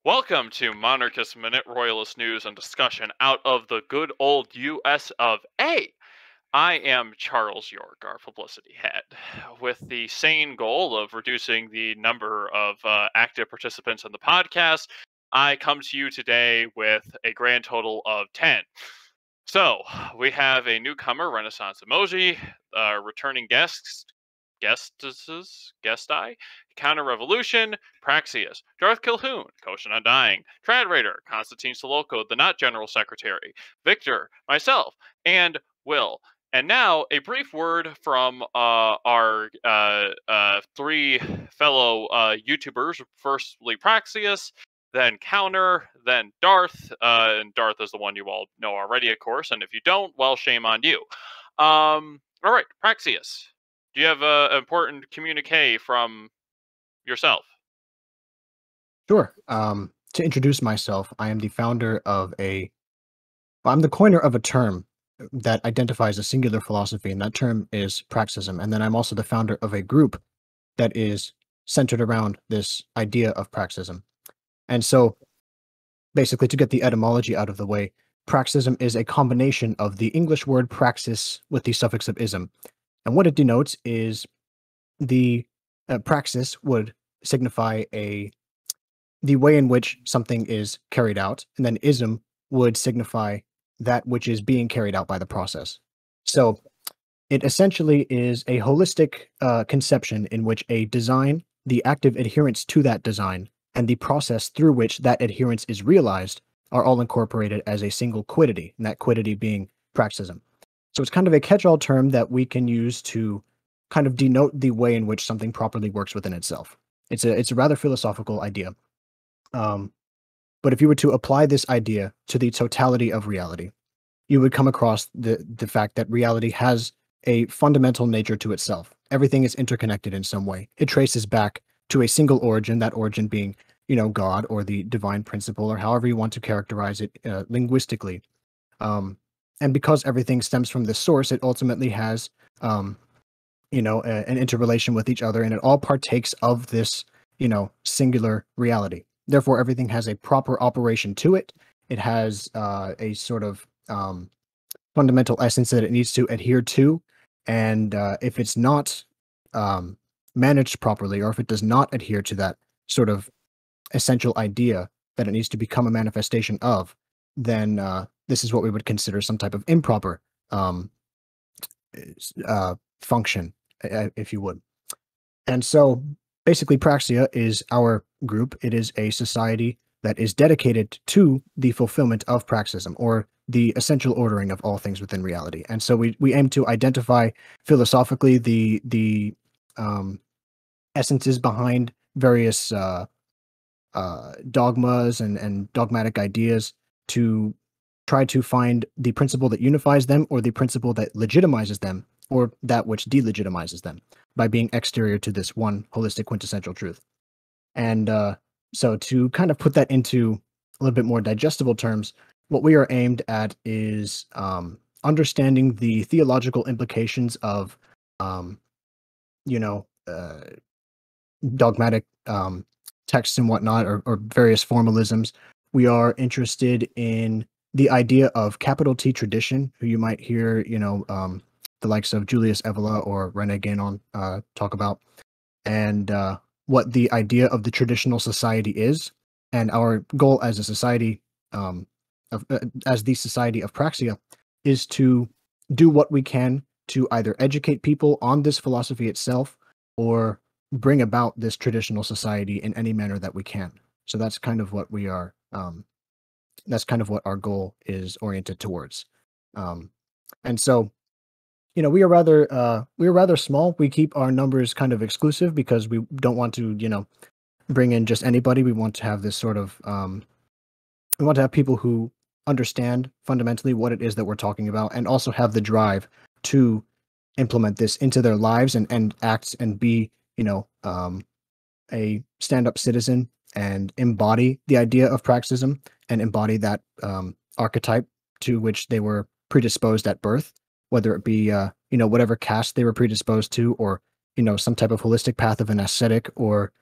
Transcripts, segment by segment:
Welcome to Monarchist Minute Royalist News and Discussion out of the good old US of A. I am Charles York, our publicity head. With the sane goal of reducing the number of active participants in the podcast, I come to you today with a grand total of 10. So, we have a newcomer, Renaissance Emoji, returning guest-eye, Counter-Revolution, Praxus, Darth Kilhoun, Koshin Undying, Trad Raider, Constantine Soloco, the Not General Secretary, Victor, myself, and Will. And now, a brief word from our three fellow YouTubers. Firstly, Praxus, then Counter, then Darth. And Darth is the one you all know already, of course. And if you don't, well, shame on you. All right, Praxus. Do you have an important communique from yourself? Sure. To introduce myself, I am the founder of I'm the coiner of a term that identifies a singular philosophy, and that term is Praxism. And then I'm also the founder of a group that is centered around this idea of Praxism. And so, basically, to get the etymology out of the way, Praxism is a combination of the English word praxis with the suffix of ism. And what it denotes is the praxis would signify the way in which something is carried out, and then ism would signify that which is being carried out by the process. So it essentially is a holistic conception in which a design, the active adherence to that design, and the process through which that adherence is realized are all incorporated as a single quiddity, and that quiddity being praxism. So it's kind of a catch-all term that we can use to kind of denote the way in which something properly works within itself. It's a rather philosophical idea. But if you were to apply this idea to the totality of reality, you would come across the fact that reality has a fundamental nature to itself. Everything is interconnected in some way. It traces back to a single origin, that origin being, God or the divine principle, or however you want to characterize it linguistically. And because everything stems from this source, it ultimately has, an interrelation with each other, and it all partakes of this, singular reality. Therefore, everything has a proper operation to it. It has a sort of fundamental essence that it needs to adhere to. And if it's not managed properly, or if it does not adhere to that sort of essential idea that it needs to become a manifestation of, then this is what we would consider some type of improper function, if you would. And so basically, Praxia is our group. It is a society that is dedicated to the fulfillment of Praxism, or the essential ordering of all things within reality. And so we aim to identify philosophically the essences behind various dogmas and dogmatic ideas, to try to find the principle that unifies them, or the principle that legitimizes them, or that which delegitimizes them, by being exterior to this one holistic quintessential truth. And so to kind of put that into a little bit more digestible terms, what we are aimed at is understanding the theological implications of, dogmatic texts and whatnot, or various formalisms. We are interested in the idea of capital T tradition, who you might hear, the likes of Julius Evola or René Guénon talk about, and what the idea of the traditional society is. And our goal as a society, as the society of Praxia, is to do what we can to either educate people on this philosophy itself, or bring about this traditional society in any manner that we can. So that's kind of what we are. That's kind of what our goal is oriented towards. And so, we are rather small. We keep our numbers kind of exclusive because we don't want to, bring in just anybody. We want to have this sort of, we want to have people who understand fundamentally what it is that we're talking about, and also have the drive to implement this into their lives, and act and be, a stand-up citizen, and embody the idea of Praxism, and embody that archetype to which they were predisposed at birth, whether it be, whatever caste they were predisposed to, or, some type of holistic path of an ascetic, or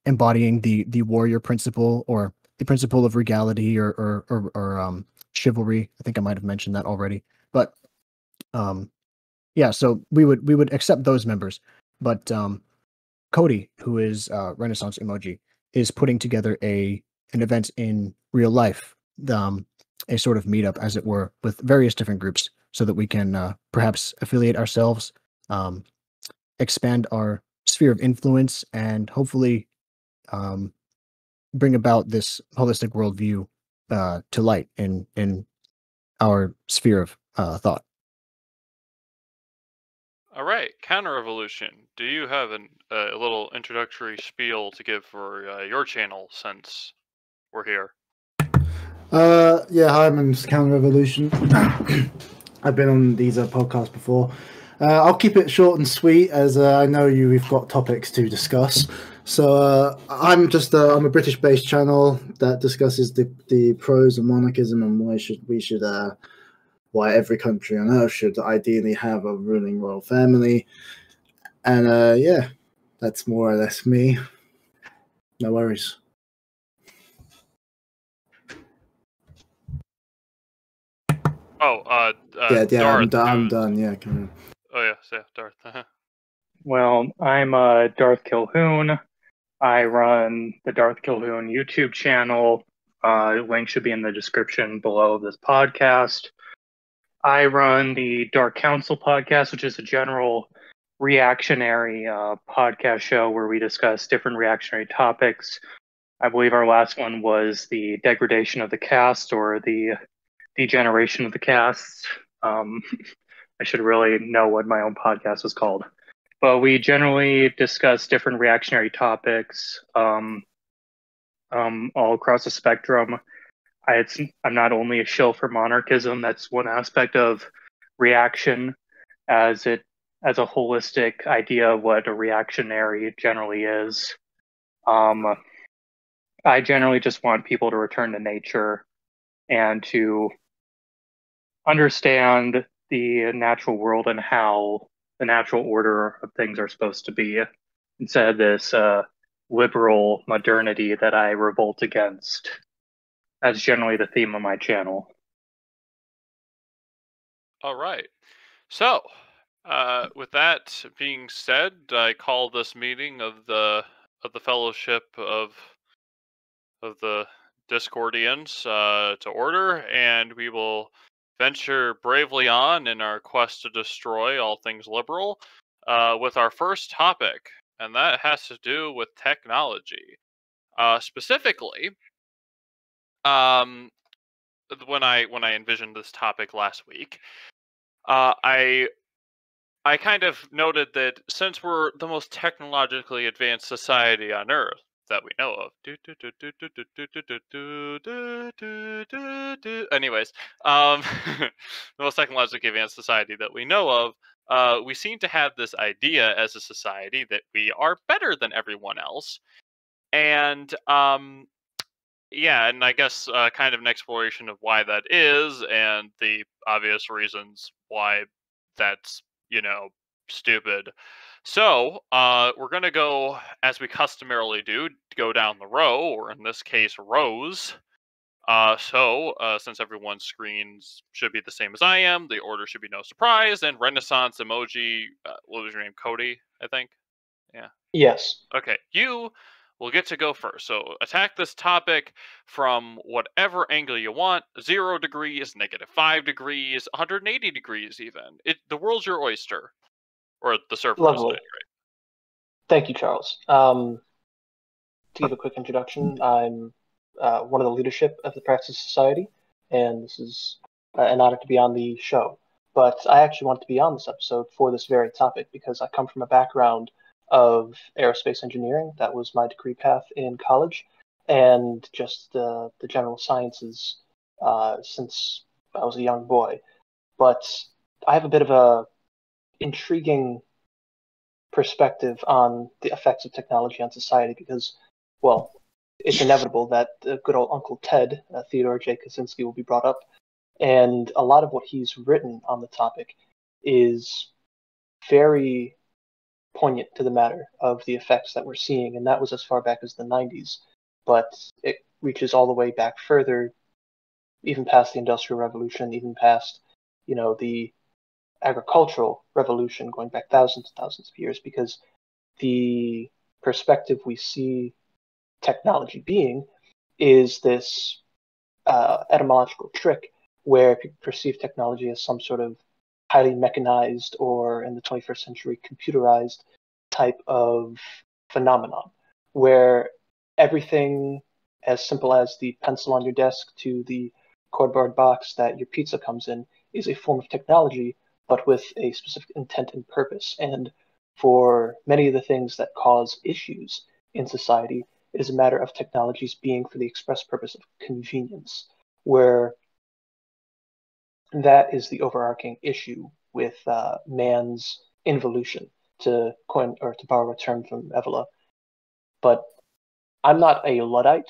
embodying the warrior principle, or the principle of regality, or chivalry. I think I might have mentioned that already. But yeah, so we would accept those members. But Cody, who is Renaissance Emoji, is putting together an event in real life, a sort of meetup, as it were, with various different groups, so that we can perhaps affiliate ourselves, um, expand our sphere of influence, and hopefully um, bring about this holistic worldview to light in our sphere of thought. All right, Counter Revolution. Do you have a little introductory spiel to give for your channel since we're here? Yeah, hi, my name's Counter Revolution. I've been on these podcasts before. I'll keep it short and sweet, as I know we've got topics to discuss. So I'm a British-based channel that discusses the pros of monarchism and why every country on earth should ideally have a ruling royal family. And yeah, that's more or less me. No worries. Oh, Yeah, Darth, I'm done. Yeah, come on. Oh yeah, Darth. Well, I'm Darth Kilhoun. I run the Darth Kilhoun YouTube channel. Link should be in the description below this podcast. I run the Dark Council podcast, which is a general reactionary podcast show where we discuss different reactionary topics. I believe our last one was the degradation of the caste, or the degeneration of the castes. I should really know what my own podcast was called. But we generally discuss different reactionary topics all across the spectrum. I'm not only a shill for monarchism. That's one aspect of reaction, as a holistic idea of what a reactionary generally is. I generally just want people to return to nature and to understand the natural world and how the natural order of things are supposed to be, instead of this liberal modernity that I revolt against. That's generally the theme of my channel. All right. So, with that being said, I call this meeting of the Fellowship of the Discordians to order, and we will venture bravely on in our quest to destroy all things liberal with our first topic, and that has to do with technology. Specifically, um, when I envisioned this topic last week, I kind of noted that since we're the most technologically advanced society on Earth that we know of, anyways, the most technologically advanced society that we know of, we seem to have this idea as a society that we are better than everyone else, and yeah, and I guess kind of an exploration of why that is, and the obvious reasons why that's, stupid. So, we're gonna go, as we customarily do, go down the row, or in this case, rows. Since everyone's screens should be the same as I am, the order should be no surprise, and Renaissance Emoji, what was your name? Cody, I think? Yeah. Yes. Okay, you will get to go first. So attack this topic from whatever angle you want. 0 degrees, -5 degrees, 180 degrees even. The world's your oyster. Or the server is, Lovely. right? Thank you, Charles. To give a quick introduction, I'm one of the leadership of the Praxus Society, and this is an honor to be on the show. But I actually want to be on this episode for this very topic because I come from a background of aerospace engineering. That was my degree path in college, and just the general sciences since I was a young boy. But I have a bit of a intriguing perspective on the effects of technology on society because, well, it's inevitable that good old Uncle Ted, Theodore J. Kaczynski, will be brought up. And a lot of what he's written on the topic is very poignant to the matter of the effects that we're seeing, and that was as far back as the 90s. But it reaches all the way back further, even past the Industrial Revolution, even past, the agricultural revolution, going back thousands and thousands of years, because the perspective we see technology being is this etymological trick where people perceive technology as some sort of highly mechanized, or in the 21st century, computerized type of phenomenon, where everything as simple as the pencil on your desk to the cardboard box that your pizza comes in is a form of technology, but with a specific intent and purpose. And for many of the things that cause issues in society, it is a matter of technologies being for the express purpose of convenience, where that is the overarching issue with man's involution, to coin or to borrow a term from Evola. But I'm not a Luddite,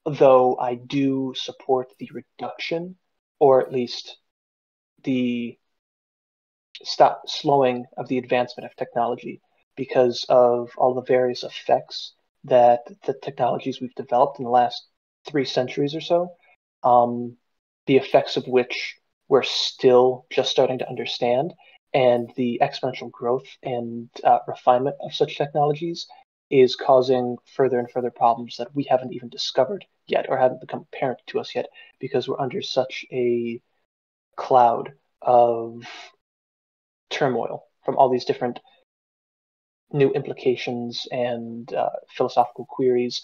though I do support the reduction, or at least the slowing of the advancement of technology, because of all the various effects that the technologies we've developed in the last 3 centuries or so, the effects of which we're still just starting to understand, and the exponential growth and refinement of such technologies is causing further and further problems that we haven't even discovered yet, or haven't become apparent to us yet, because we're under such a cloud of turmoil from all these different new implications and philosophical queries,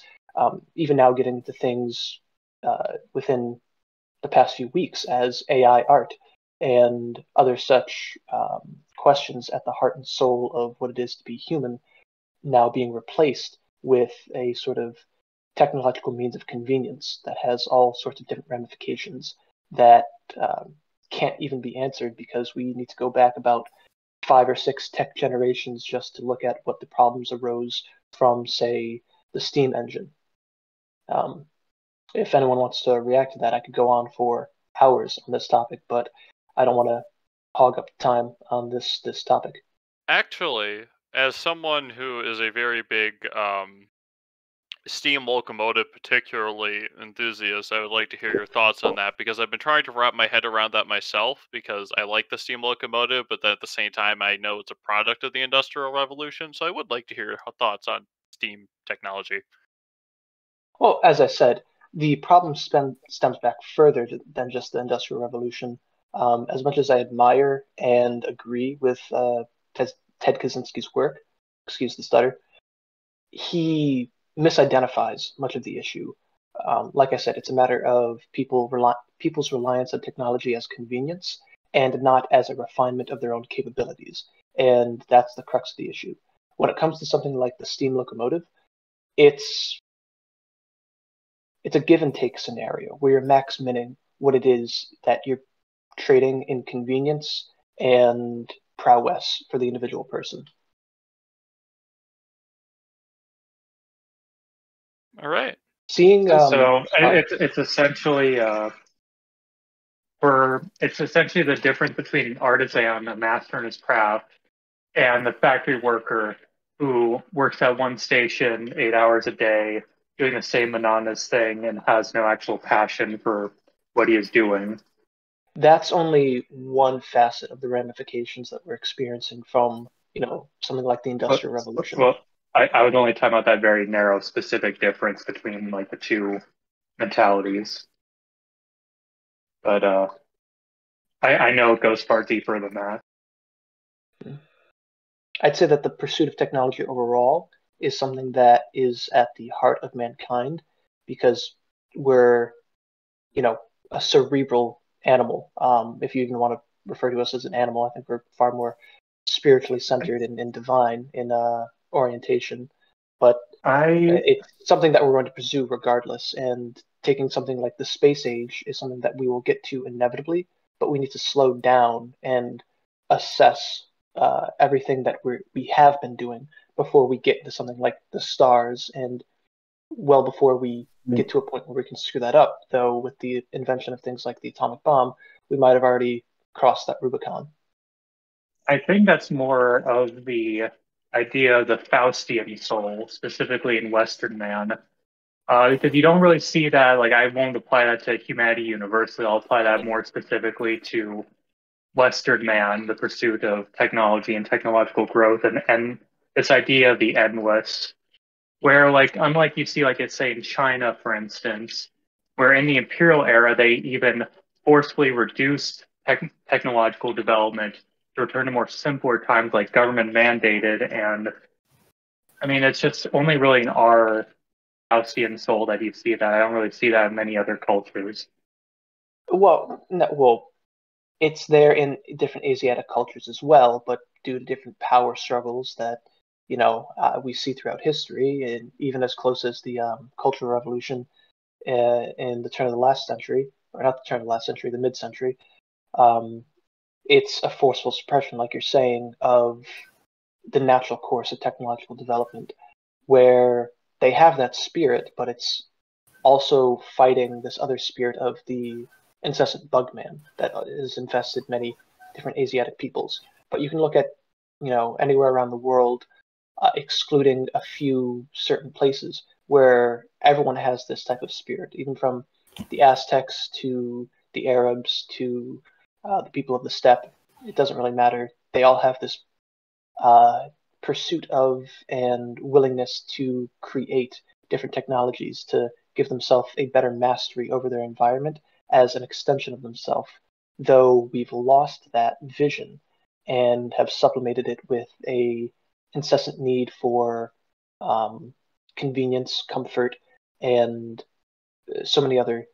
even now getting to things within the past few weeks as AI art and other such questions at the heart and soul of what it is to be human, now being replaced with a sort of technological means of convenience that has all sorts of different ramifications that can't even be answered, because we need to go back about 5 or 6 tech generations just to look at what the problems arose from, say, the steam engine. If anyone wants to react to that, I could go on for hours on this topic, but I don't want to hog up time on this topic. Actually, as someone who is a very big steam locomotive particularly enthusiast, I would like to hear your thoughts on that, because I've been trying to wrap my head around that myself, because I like the steam locomotive, but then at the same time I know it's a product of the Industrial Revolution, so I would like to hear your thoughts on steam technology. Well, as I said, the problem stems back further than just the Industrial Revolution. As much as I admire and agree with Ted Kaczynski's work, excuse the stutter, he misidentifies much of the issue. Like I said, it's a matter of people's reliance on technology as convenience, and not as a refinement of their own capabilities. And that's the crux of the issue. When it comes to something like the steam locomotive, it's a give and take scenario where you're max minning what it is that you're trading in convenience and prowess for the individual person. All right. Seeing So it's essentially it's essentially the difference between an artisan, a master in his craft, and the factory worker who works at one station 8 hours a day, doing the same monotonous thing and has no actual passion for what he is doing. That's only one facet of the ramifications that we're experiencing from, something like the Industrial Revolution. Well, I was only talking about that very narrow, specific difference between like the two mentalities. But I know it goes far deeper than that. I'd say that the pursuit of technology overall is something that is at the heart of mankind, because we're, a cerebral animal. If you even want to refer to us as an animal, I think we're far more spiritually centered and divine in orientation. But it's something that we're going to pursue regardless. And taking something like the space age is something that we will get to inevitably, but we need to slow down and assess everything that we have been doing before we get into something like the stars, and well before we get to a point where we can screw that up. Though with the invention of things like the atomic bomb, we might have already crossed that Rubicon. I think that's more of the idea of the Faustian soul, specifically in Western man. Because you don't really see that, like, I won't apply that to humanity universally. I'll apply that more specifically to Western man, the pursuit of technology and technological growth, and this idea of the endless, where, like, unlike you see, like, it's say in China, for instance, where in the imperial era they even forcefully reduced technological development to return to more simpler times, like government mandated. And I mean, it's just only really in our Faustian soul that you see that. I don't really see that in many other cultures. Well, no, well, it's there in different Asiatic cultures as well, but due to different power struggles that we see throughout history, and even as close as the Cultural Revolution in the turn of the last century, or not the turn of the last century, the mid-century, um, it's a forceful suppression, like you're saying, of the natural course of technological development, where they have that spirit, but it's also fighting this other spirit of the incessant bugman that has infested many different Asiatic peoples. But you can look at, anywhere around the world, excluding a few certain places where everyone has this type of spirit, even from the Aztecs to the Arabs to the people of the steppe. It doesn't really matter. They all have this pursuit of and willingness to create different technologies to give themselves a better mastery over their environment as an extension of themselves, though we've lost that vision and have supplemented it with a incessant need for convenience, comfort, and so many other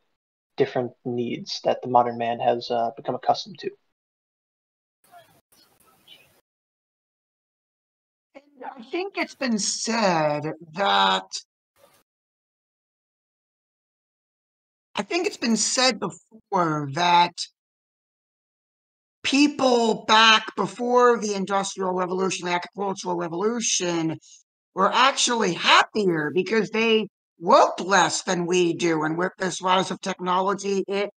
different needs that the modern man has become accustomed to. I think it's been said that before that people back before the Industrial Revolution, the Agricultural Revolution, were actually happier because they worked less than we do. And with this rise of technology, it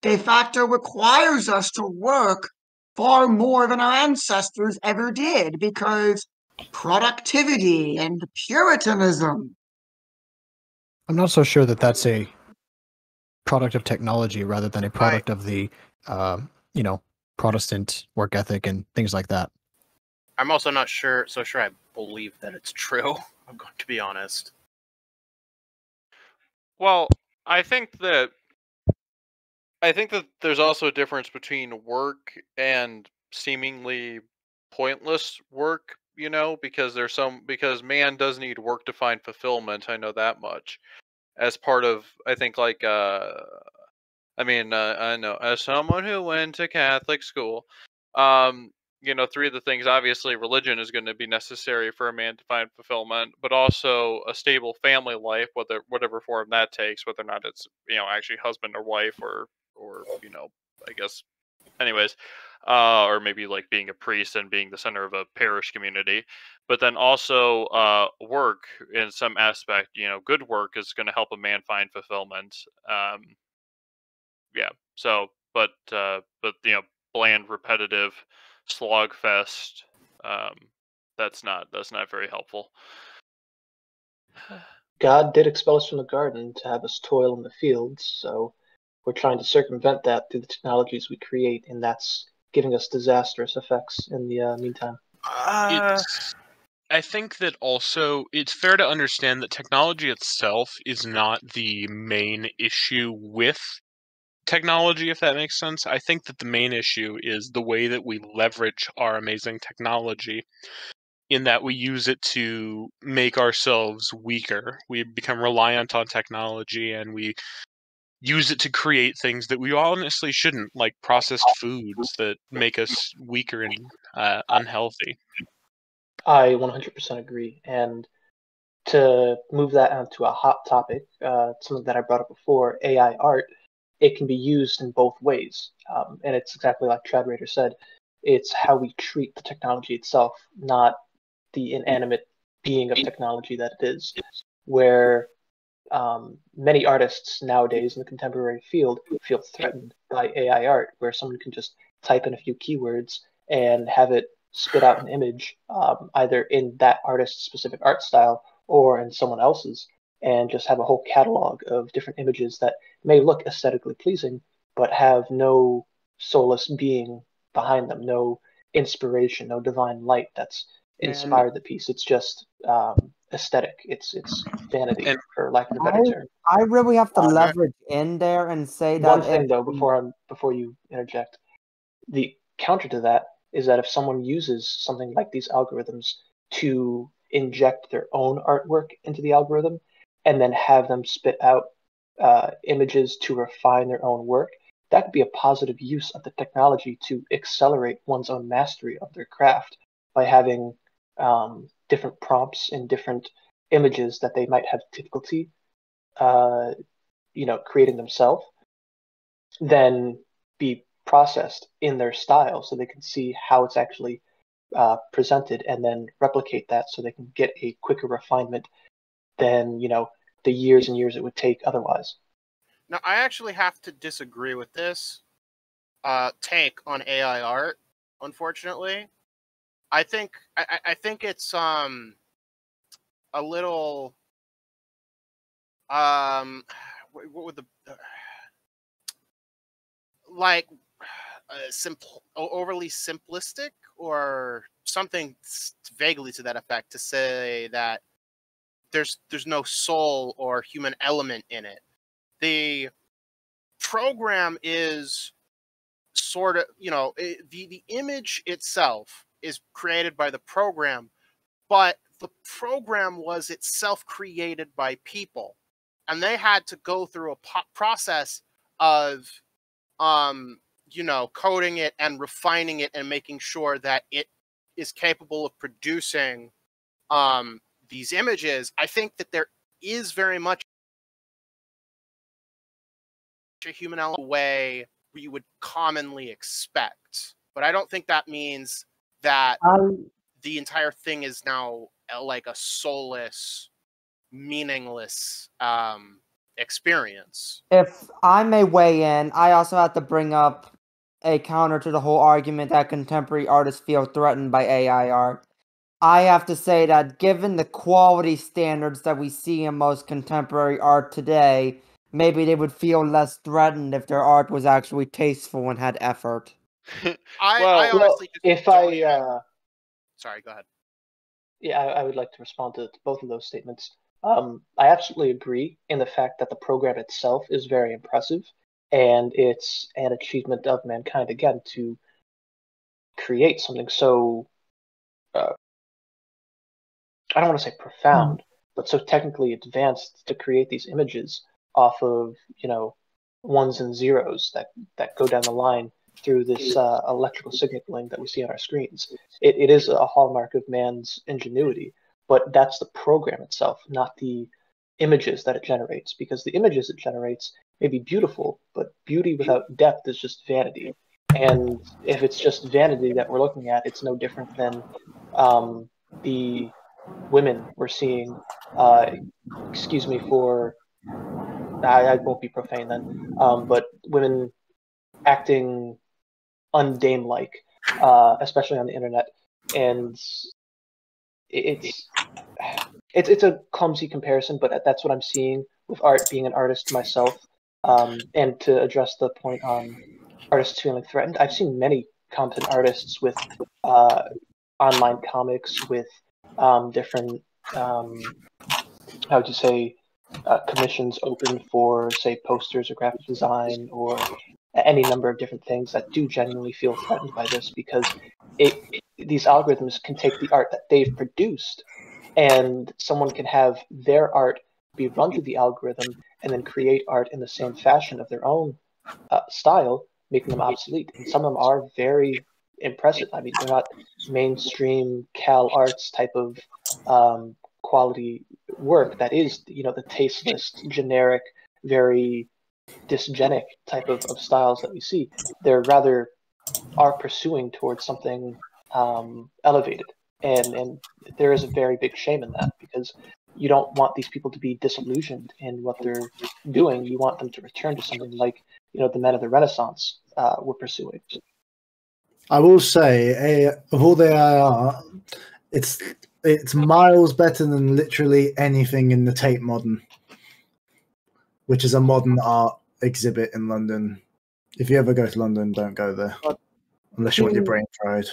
de facto requires us to work far more than our ancestors ever did because productivity and Puritanism. I'm not so sure that that's a product of technology rather than a product of the, Protestant work ethic and things like that. I'm also not sure I believe that it's true. I'm going to be honest. Well, I think that there's also a difference between work and seemingly pointless work, because man does need work to find fulfillment. I know that much. As part of, I think, like, I know, as someone who went to Catholic school, three of the things, obviously, religion is going to be necessary for a man to find fulfillment, but also a stable family life, whatever form that takes, whether or not it's, actually husband or wife or, I guess, anyways, or maybe like being a priest and being the center of a parish community. But then also work in some aspect, good work is going to help a man find fulfillment. Yeah. So, but bland, repetitive slog fest. That's not very helpful. God did expel us from the garden to have us toil in the fields, so we're trying to circumvent that through the technologies we create, and that's giving us disastrous effects in the meantime. I think that also it's fair to understand that technology itself is not the main issue with technology, if that makes sense. I think that the main issue is the way that we leverage our amazing technology, in that we use it to make ourselves weaker. We become reliant on technology and we use it to create things that we honestly shouldn't, like processed foods that make us weaker and unhealthy. I 100% agree. And to move that onto a hot topic, something that I brought up before, AI art, it can be used in both ways. And it's exactly like Trad Raider said, it's how we treat the technology itself, not the inanimate being of technology that it is, where many artists nowadays in the contemporary field feel threatened by AI art, where someone can just type in a few keywords and have it spit out an image, either in that artist's specific art style or in someone else's, and just have a whole catalog of different images that may look aesthetically pleasing, but have no soulless being behind them, no inspiration, no divine light that's inspired the piece. It's just aesthetic. It's vanity, And- for lack of a better term. I really have to leverage in there and say that One thing though, before you interject, the counter to that is that if someone uses something like these algorithms to inject their own artwork into the algorithm and then have them spit out images to refine their own work, that could be a positive use of the technology to accelerate one's own mastery of their craft by having different prompts and different images that they might have difficulty creating themselves, then be processed in their style so they can see how it's actually presented and then replicate that so they can get a quicker refinement than the years and years it would take otherwise. Now, I actually have to disagree with this take on AI art. Unfortunately, I think it's a little what would the overly simplistic or something vaguely to that effect to say that there's no soul or human element in it. The program is sort of, the image itself is created by the program, but the program was itself created by people, and they had to go through a process of coding it and refining it and making sure that it is capable of producing these images. I think that there is very much a human element way we would commonly expect, but I don't think that means that the entire thing is now like a soulless, meaningless experience. If I may weigh in, I also have to bring up a counter to the whole argument that contemporary artists feel threatened by AI art. I have to say that given the quality standards that we see in most contemporary art today, maybe they would feel less threatened if their art was actually tasteful and had effort. I honestly sorry, go ahead. Yeah, I would like to respond to both of those statements. I absolutely agree in the fact that the program itself is very impressive, and it's an achievement of mankind, again, to create something so, I don't want to say profound, but so technically advanced to create these images off of, ones and zeros that go down the line through this electrical signaling that we see on our screens. It is a hallmark of man's ingenuity, but that's the program itself, not the images that it generates, because the images it generates may be beautiful, but beauty without depth is just vanity. And if it's just vanity that we're looking at, it's no different than the women we're seeing, excuse me for, I won't be profane then, but women acting undame-like, especially on the internet, and it's a clumsy comparison, but that's what I'm seeing with art, being an artist myself. And to address the point on artists feeling threatened, I've seen many competent artists with online comics, with different, how would you say, commissions open for, say, posters or graphic design or any number of different things that do genuinely feel threatened by this, because these algorithms can take the art that they've produced and someone can have their art be run through the algorithm and then create art in the same fashion of their own style, making them obsolete. And some of them are very impressive. I mean, they're not mainstream Cal Arts type of quality work. That is, the tasteless, generic, very dysgenic type of styles that we see. They're rather are pursuing towards something elevated. And there is a very big shame in that, because you don't want these people to be disillusioned in what they're doing. You want them to return to something like, the men of the Renaissance were pursuing. I will say, of all the AIR, it's miles better than literally anything in the Tate Modern, which is a modern art exhibit in London. If you ever go to London, don't go there unless you want your brain fried.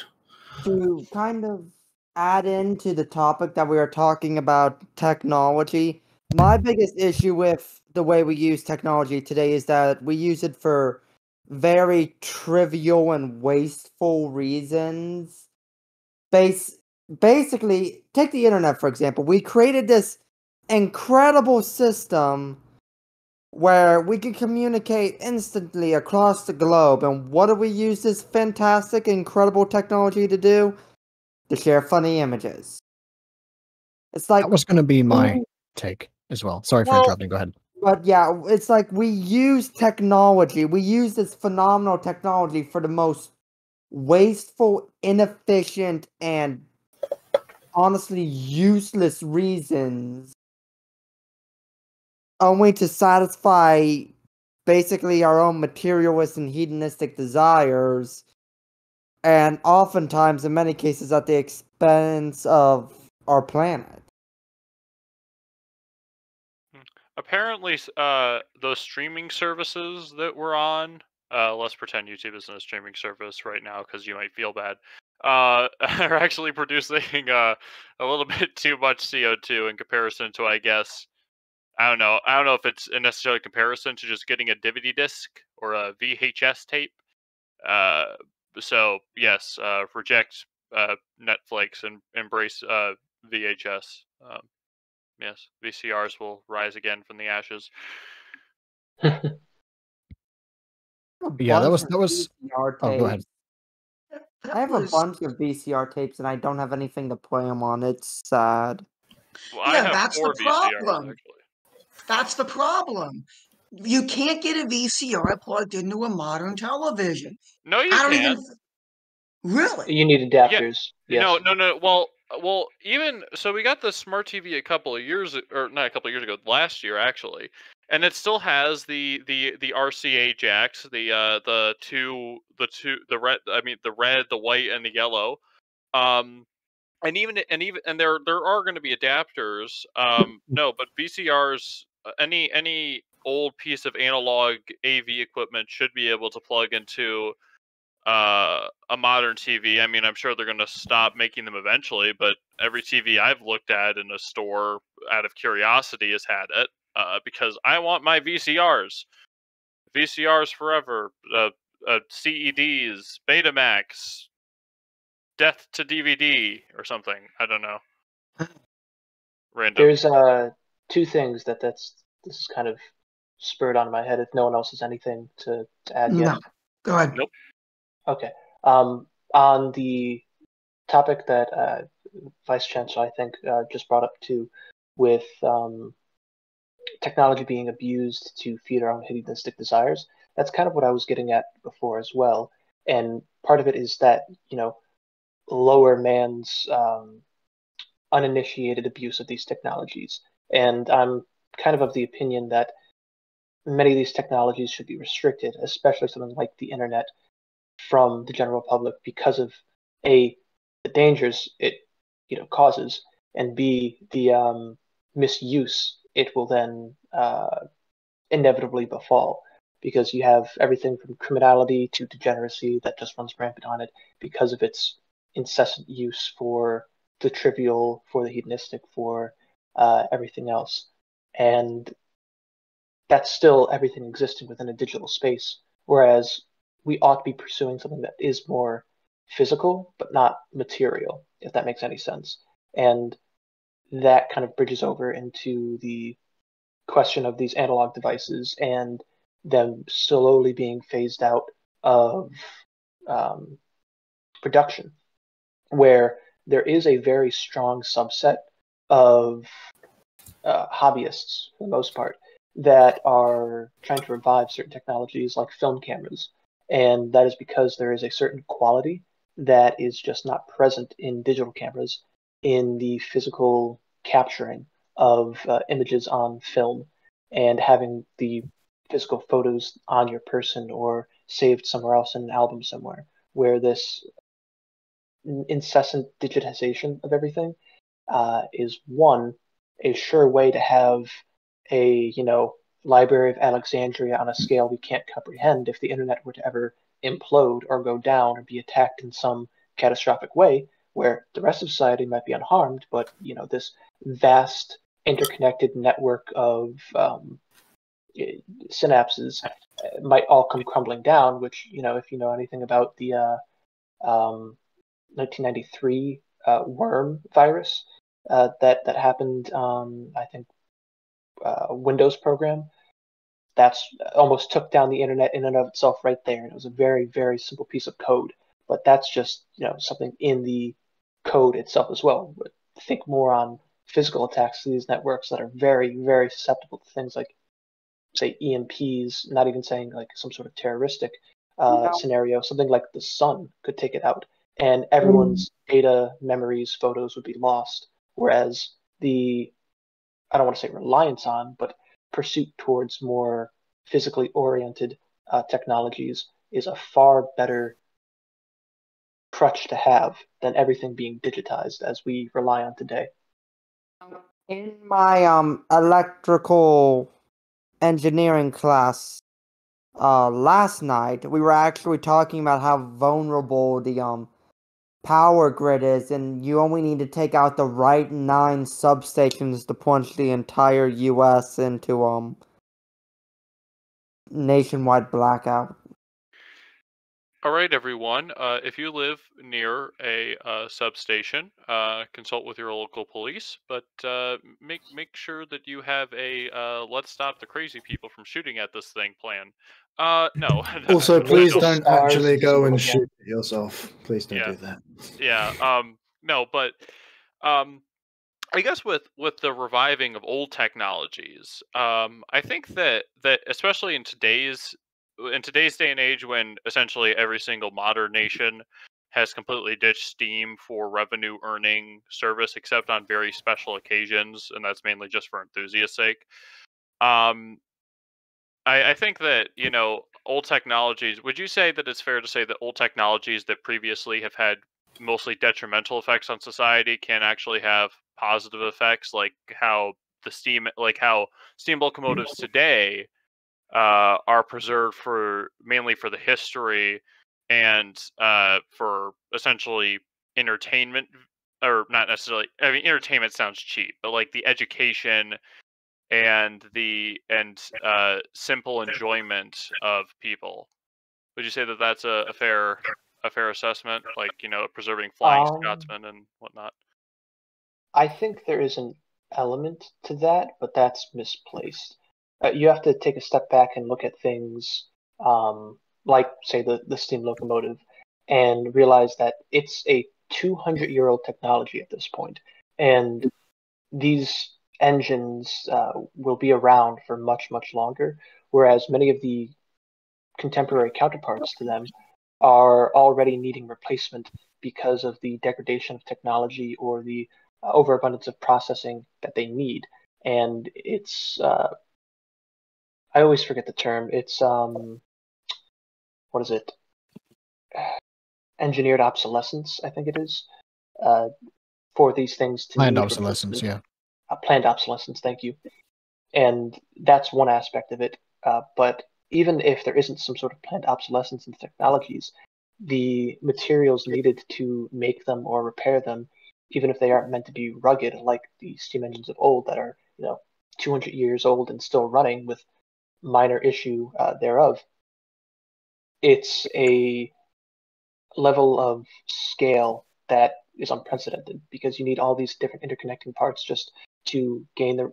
To kind of add into the topic that we are talking about, technology, my biggest issue with the way we use technology today is that we use it for very trivial and wasteful reasons. Basically, take the internet for example. We created this incredible system where we can communicate instantly across the globe. And what do we use this fantastic, incredible technology to do? To share funny images. It's like That was going to be my take as well. Sorry for interrupting. Go ahead. But yeah, it's like we use technology. We use this phenomenal technology for the most wasteful, inefficient, and honestly useless reasons, only to satisfy basically our own materialist and hedonistic desires, and oftentimes, in many cases, at the expense of our planet. Apparently, those streaming services that we're on, let's pretend YouTube isn't a streaming service right now because you might feel bad, are actually producing a little bit too much CO2 in comparison to, I guess, I don't know if it's a necessarily comparison to just getting a DVD disc or a VHS tape. So yes, reject Netflix and embrace VHS. Yes, VCRs will rise again from the ashes. Yeah, that was. VCR Oh, go ahead. I have a bunch of VCR tapes and I don't have anything to play them on. It's sad. Well, I have that's 4 the VCRs problem. actually. That's the problem. You can't get a VCR plugged into a modern television. No, you can. Really? You need adapters. Yeah. Yes. No. Well, even so, we got the smart TV a couple of years, or not a couple of years ago, last year actually, and it still has the RCA jacks, the red, the red, the white, and the yellow. And there are going to be adapters. No, but VCRs, any old piece of analog AV equipment should be able to plug into a modern TV. I mean, I'm sure they're going to stop making them eventually, but every TV I've looked at in a store out of curiosity has had it, because I want my VCRs. VCRs forever. CEDs, Betamax, death to DVD or something. I don't know. Random. There's two things this is kind of spurred on my head. If no one else has anything to add yet. No. Go ahead. Nope. Okay. On the topic that Vice Chancellor, I think, just brought up too, with technology being abused to feed our own hedonistic desires, that's kind of what I was getting at before as well. And part of it is that, lower man's uninitiated abuse of these technologies. And I'm kind of the opinion that many of these technologies should be restricted, especially something like the internet, from the general public because of A, the dangers it causes, and B, the misuse it will then inevitably befall, because you have everything from criminality to degeneracy that just runs rampant on it because of its incessant use for the trivial, for the hedonistic, for everything else. And that's still everything existing within a digital space, whereas we ought to be pursuing something that is more physical but not material, if that makes any sense. And that kind of bridges over into the question of these analog devices and them slowly being phased out of production, where there is a very strong subset of hobbyists, for the most part, that are trying to revive certain technologies like film cameras. And that is because there is a certain quality that is just not present in digital cameras in the physical capturing of images on film and having the physical photos on your person or saved somewhere else in an album somewhere. where this incessant digitization of everything is one, a sure way to have a Library of Alexandria on a scale we can't comprehend if the internet were to ever implode or go down or be attacked in some catastrophic way, where the rest of society might be unharmed, but this vast interconnected network of synapses might all come crumbling down. Which if you know anything about the 1993 worm virus that happened on, I think, Windows program, that's almost took down the internet in and of itself right there. And it was a very, very simple piece of code, but that's just something in the code itself as well. But think more on physical attacks to these networks that are very, very susceptible to things like, say, EMPs. Not even saying like some sort of terroristic scenario. Something like the sun could take it out, and everyone's data, memories, photos would be lost. Whereas the, I don't want to say reliance on, but pursuit towards more physically oriented technologies is a far better crutch to have than everything being digitized as we rely on today. In my electrical engineering class last night, we were actually talking about how vulnerable the power grid is, and you only need to take out the right 9 substations to plunge the entire US into nationwide blackout. All right, everyone. If you live near a substation, consult with your local police, but make sure that you have a let's stop the crazy people from shooting at this thing plan. No. Also, please Neutral don't stars actually go and visible shoot at yourself. Please don't Yeah. do that. Yeah. No, but I guess with the reviving of old technologies, I think that especially in today's day and age, when essentially every single modern nation has completely ditched Steam for revenue earning service, except on very special occasions, and that's mainly just for enthusiasts' sake. I think that old technologies. Would you say that it's fair to say that old technologies that previously have had mostly detrimental effects on society can actually have positive effects, like how how steam locomotives today are preserved mainly for the history and for essentially entertainment, or not necessarily. I mean, entertainment sounds cheap, but like the education and simple enjoyment of people. Would you say that that's a fair assessment? Like preserving Flying Scotsman and whatnot. I think there is an element to that, but that's misplaced. You have to take a step back and look at things like, say, the steam locomotive, and realize that it's a 200-year-old technology at this point, and these engines will be around for much, much longer, whereas many of the contemporary counterparts to them are already needing replacement because of the degradation of technology or the overabundance of processing that they need. And it's I always forget the term. It's what is it? Engineered obsolescence, I think it is, for these things to Planned need obsolescence, replacement. yeah. Planned obsolescence, thank you. And that's one aspect of it. But even if there isn't some sort of planned obsolescence in the technologies, the materials needed to make them or repair them, even if they aren't meant to be rugged like the steam engines of old that are 200 years old and still running with minor issue thereof, it's a level of scale that is unprecedented, because you need all these different interconnecting parts just to gain the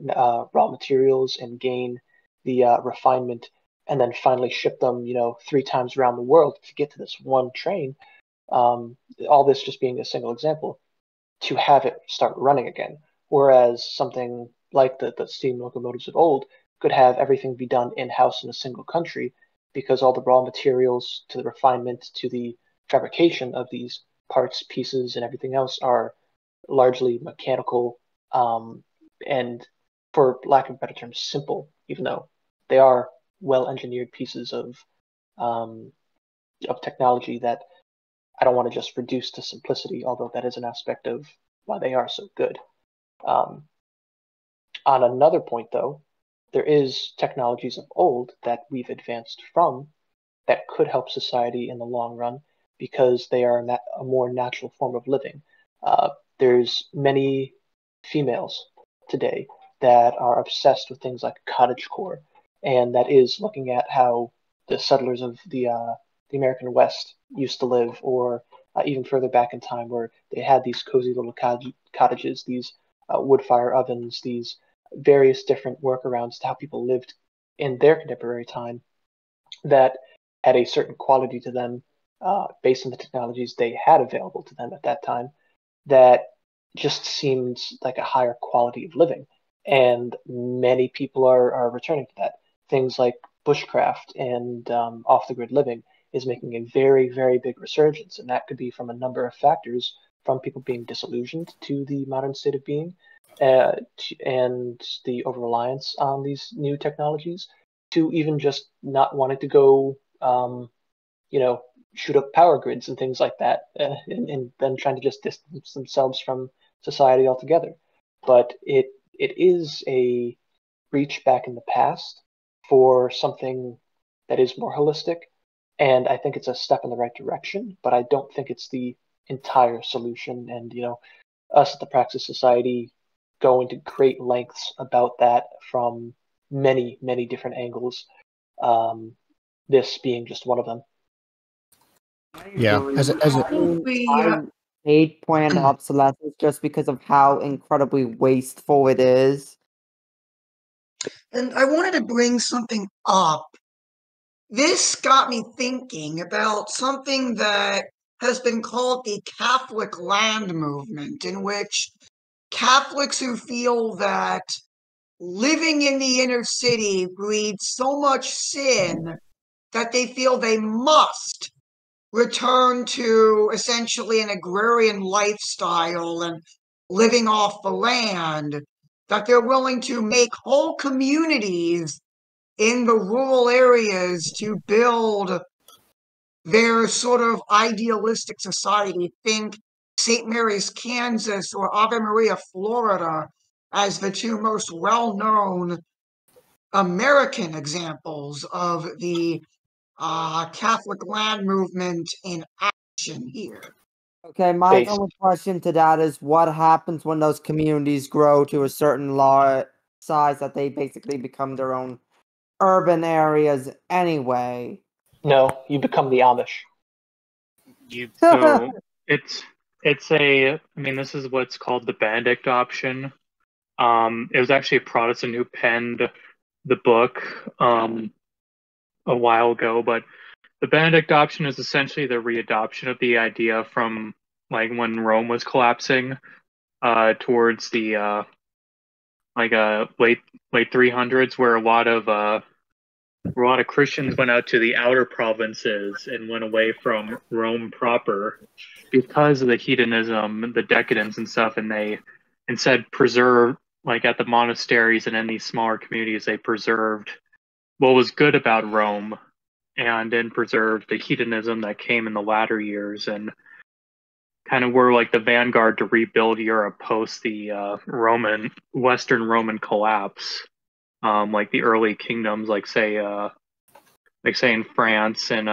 raw materials and gain the refinement, and then finally ship them 3 times around the world to get to this one train. All this just being a single example, to have it start running again. Whereas something like the steam locomotives of old could have everything be done in-house in a single country, because all the raw materials to the refinement to the fabrication of these parts, pieces, and everything else are largely mechanical, and, for lack of a better term, simple, even though they are well-engineered pieces of technology that I don't want to just reduce to simplicity, although that is an aspect of why they are so good. On another point, though, there is technologies of old that we've advanced from that could help society in the long run because they are a more natural form of living. There's many females today that are obsessed with things like cottagecore, and that is looking at how the settlers of the American West used to live, or even further back in time, where they had these cozy little cottages, these wood fire ovens, these various different workarounds to how people lived in their contemporary time that had a certain quality to them based on the technologies they had available to them at that time that just seemed like a higher quality of living. And many people are returning to that. Things like bushcraft and off the grid living is making a very, very big resurgence. And that could be from a number of factors, from people being disillusioned to the modern state of being and the over reliance on these new technologies, to even just not wanting to go, shoot up power grids and things like that, and then trying to just distance themselves from society altogether. But it is a reach back in the past for something that is more holistic, and I think it's a step in the right direction, but I don't think it's the entire solution. And us at the Praxis Society go into great lengths about that from many, many different angles, this being just one of them. Yeah, I hate planned obsolescence just because of how incredibly wasteful it is. And I wanted to bring something up. This got me thinking about something that has been called the Catholic land movement, in which Catholics who feel that living in the inner city breeds so much sin that they feel they must return to essentially an agrarian lifestyle and living off the land, that they're willing to make whole communities in the rural areas to build their sort of idealistic society. Think St. Mary's, Kansas, or Ave Maria, Florida, as the two most well-known American examples of the Catholic land movement in action here. Okay, my only question to that is what happens when those communities grow to a certain size that they basically become their own urban areas anyway? No, you become the Amish. So it's a, I mean, this is what's called the Benedict option. It was actually a Protestant who penned the book a while ago, but the Benedict option is essentially the readoption of the idea from like when Rome was collapsing towards the late 300s, where a lot of Christians went out to the outer provinces and went away from Rome proper because of the hedonism, the decadence and stuff, and they instead preserved, like at the monasteries and in these smaller communities, they preserved what was good about Rome and then preserved the hedonism that came in the latter years, and kind of were like the vanguard to rebuild Europe post the Western Roman collapse. Like the early kingdoms, like say in France and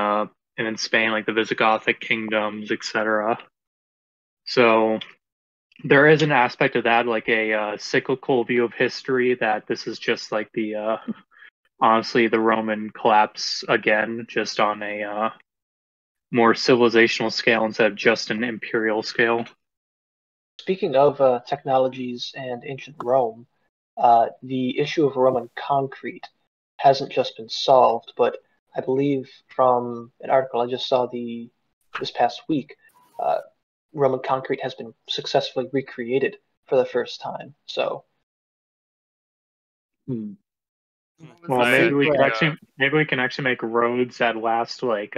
in Spain, like the Visigothic kingdoms, etc. So there is an aspect of that, like a cyclical view of history, that this is just like the honestly the Roman collapse again, just on a more civilizational scale instead of just an imperial scale. Speaking of technologies and ancient Rome, the issue of Roman concrete hasn't just been solved, but I believe from an article I just saw this past week, Roman concrete has been successfully recreated for the first time. So, well, maybe we can actually make roads that last like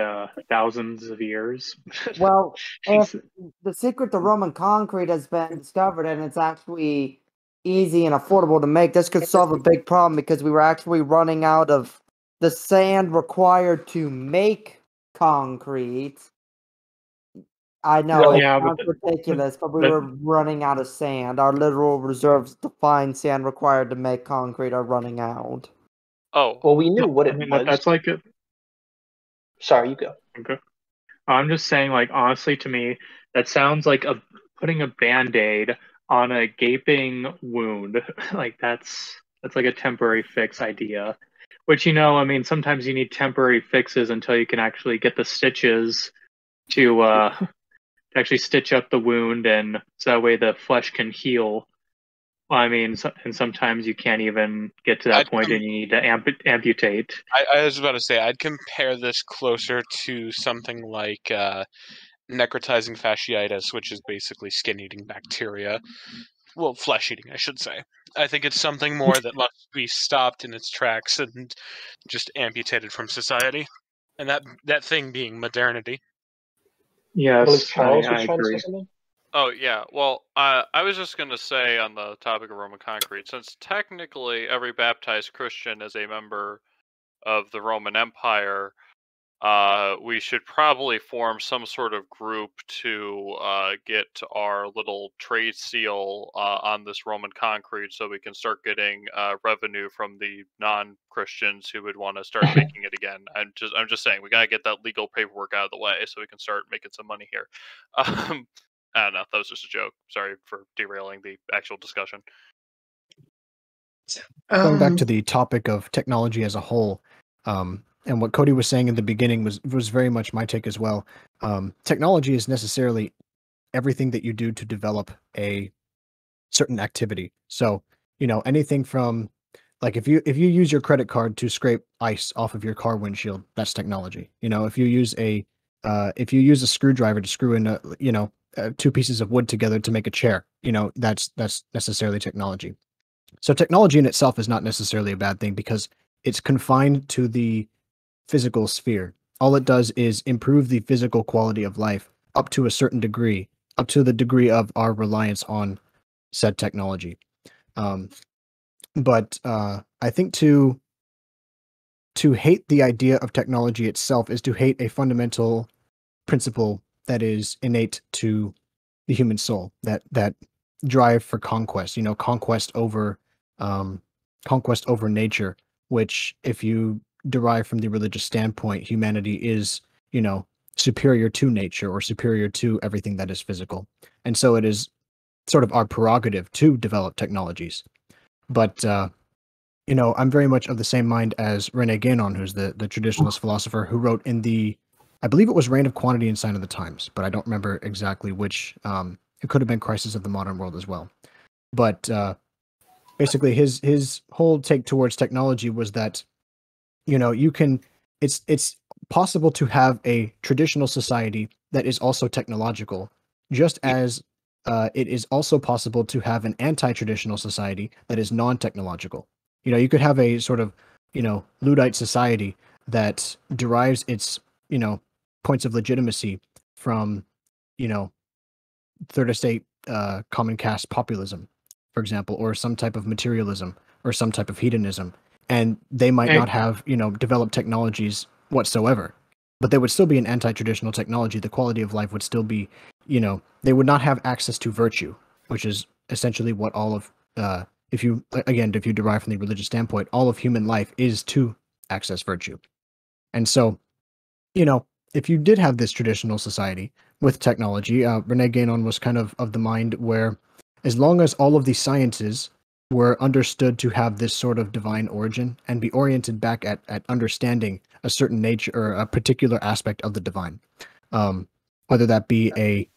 thousands of years. Well, if the secret to Roman concrete has been discovered and it's actually easy and affordable to make, this could solve a big problem, because we were actually running out of the sand required to make concrete. I know Well, it yeah, sounds ridiculous, but we were running out of sand. Our literal reserves to find sand required to make concrete are running out. Oh, Well, we knew what I it mean was. that's like a. Sorry, you go. Okay. I'm just saying, like, honestly, to me, that sounds like putting a band-aid on a gaping wound. Like that's like a temporary fix idea. Which, I mean, sometimes you need temporary fixes until you can actually get the stitches to actually stitch up the wound, and so that way the flesh can heal. Well, I mean, and sometimes you can't even get to that I'd point, and you need to amputate. I was about to say, I'd compare this closer to something like necrotizing fasciitis, which is basically skin-eating bacteria. Well, flesh-eating, I should say. I think it's something more that must be stopped in its tracks and just amputated from society. And that thing being modernity. I believe Yes, Charles I was trying to say agree. something. Oh yeah, well, I was just gonna say on the topic of Roman concrete, since technically every baptized Christian is a member of the Roman Empire, we should probably form some sort of group to get our little trade seal on this Roman concrete, so we can start getting revenue from the non-Christians who would want to start making it again. I'm just saying we gotta get that legal paperwork out of the way so we can start making some money here. I don't know. That was just a joke. Sorry for derailing the actual discussion. Going back to the topic of technology as a whole, and what Cody was saying in the beginning was very much my take as well. Technology is necessarily everything that you do to develop a certain activity. So, anything from, like, if you use your credit card to scrape ice off of your car windshield, that's technology. If you use a screwdriver to screw in two pieces of wood together to make a chair, that's necessarily technology. So technology in itself is not necessarily a bad thing because it's confined to the physical sphere. All it does is improve the physical quality of life up to a certain degree, up to the degree of our reliance on said technology. But I think to hate the idea of technology itself is to hate a fundamental principle that is innate to the human soul, that drive for conquest, conquest over nature, which, if you derive from the religious standpoint, humanity is, superior to nature or superior to everything that is physical. And so it is sort of our prerogative to develop technologies. But, I'm very much of the same mind as Rene Guénon, who's the traditionalist philosopher who wrote in I believe it was Reign of Quantity and Sign of the Times, but I don't remember exactly which. It could have been Crisis of the Modern World as well. But basically, his whole take towards technology was that, it's possible to have a traditional society that is also technological, just as it is also possible to have an anti-traditional society that is non-technological. You could have a sort of, Luddite society that derives its, points of legitimacy from, third estate common caste populism, for example, or some type of materialism or some type of hedonism. And they might not have, developed technologies whatsoever, but they would still be an anti-traditional technology. The quality of life would still be, they would not have access to virtue, which is essentially what all of, if you derive from the religious standpoint, all of human life is to access virtue. And so, if you did have this traditional society with technology, Rene Guénon was kind of the mind where, as long as all of these sciences were understood to have this sort of divine origin and be oriented back at understanding a certain nature or a particular aspect of the divine, whether that be a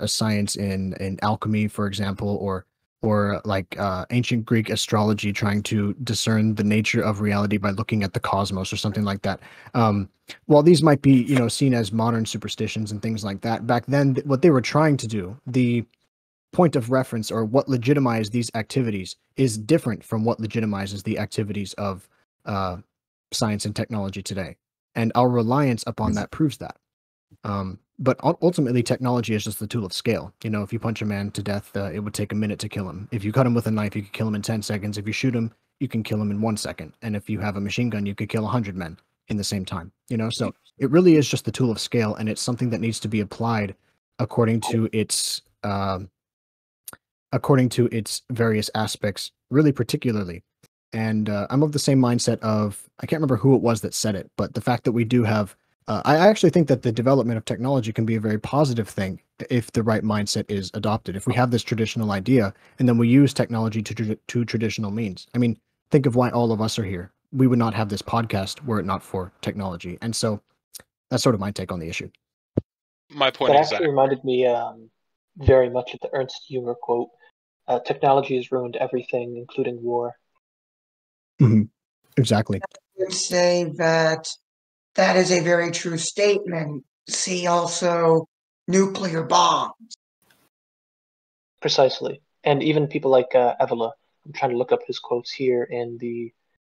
science in alchemy, for example, or like ancient Greek astrology, trying to discern the nature of reality by looking at the cosmos or something like that. While these might be, seen as modern superstitions and things like that, back then, what they were trying to do, the point of reference or what legitimized these activities, is different from what legitimizes the activities of science and technology today. And our reliance upon that proves that. But ultimately, technology is just the tool of scale. If you punch a man to death, it would take a minute to kill him. If you cut him with a knife, you could kill him in 10 seconds. If you shoot him, you can kill him in 1 second. And if you have a machine gun, you could kill 100 men in the same time. So it really is just the tool of scale, and it's something that needs to be applied according to its various aspects, really particularly. And I'm of the same mindset of, I can't remember who it was that said it, but the fact that we do have, I actually think that the development of technology can be a very positive thing if the right mindset is adopted. If we have this traditional idea and then we use technology to traditional means. I mean, think of why all of us are here. We would not have this podcast were it not for technology. And so that's sort of my take on the issue. My point That exactly. actually reminded me very much of the Ernst Jünger quote, technology has ruined everything, including war. Mm-hmm. Exactly. I would say that that is a very true statement. See also nuclear bombs. Precisely. And even people like Evola, I'm trying to look up his quotes here in the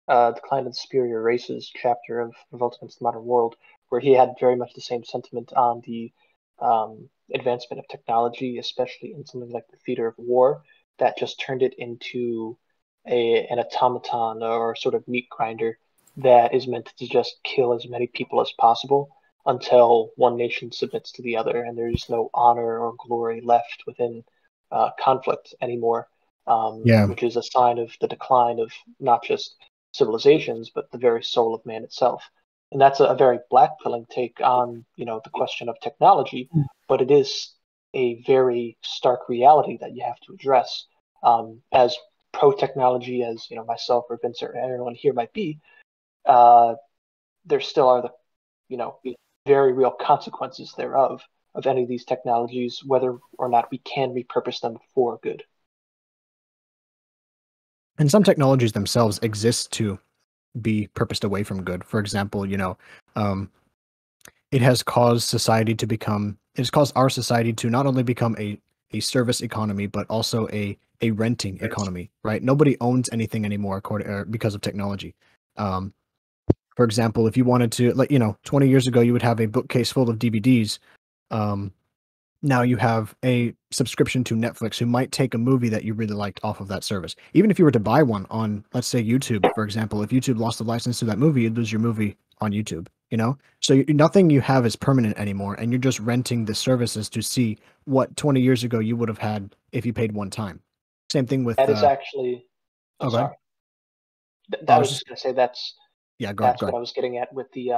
Decline of the Superior Races chapter of Revolt Against the Modern World, where he had very much the same sentiment on the advancement of technology, especially in something like the theater of war, that just turned it into an automaton or sort of meat grinder that is meant to just kill as many people as possible until one nation submits to the other, and there's no honor or glory left within conflict anymore, Yeah. which is a sign of the decline of not just civilizations, but the very soul of man itself. And that's a very black-pilling take on, the question of technology, but it is a very stark reality that you have to address. As pro-technology as myself or Vince or anyone here might be, there still are the very real consequences thereof of any of these technologies, whether or not we can repurpose them for good. And some technologies themselves exist to be purposed away from good. For example, it has caused our society to not only become a service economy, but also a renting economy, right? Nobody owns anything anymore because of technology. For example, if you wanted to, 20 years ago, you would have a bookcase full of DVDs. Now you have a subscription to Netflix who might take a movie that you really liked off of that service. Even if you were to buy one on, let's say, YouTube, for example, if YouTube lost the license to that movie, you'd lose your movie on YouTube, So nothing you have is permanent anymore, and you're just renting the services to see what 20 years ago you would have had if you paid one time. Same thing with... That is actually... Oh, sorry. I was just going to say that's what I was getting at with the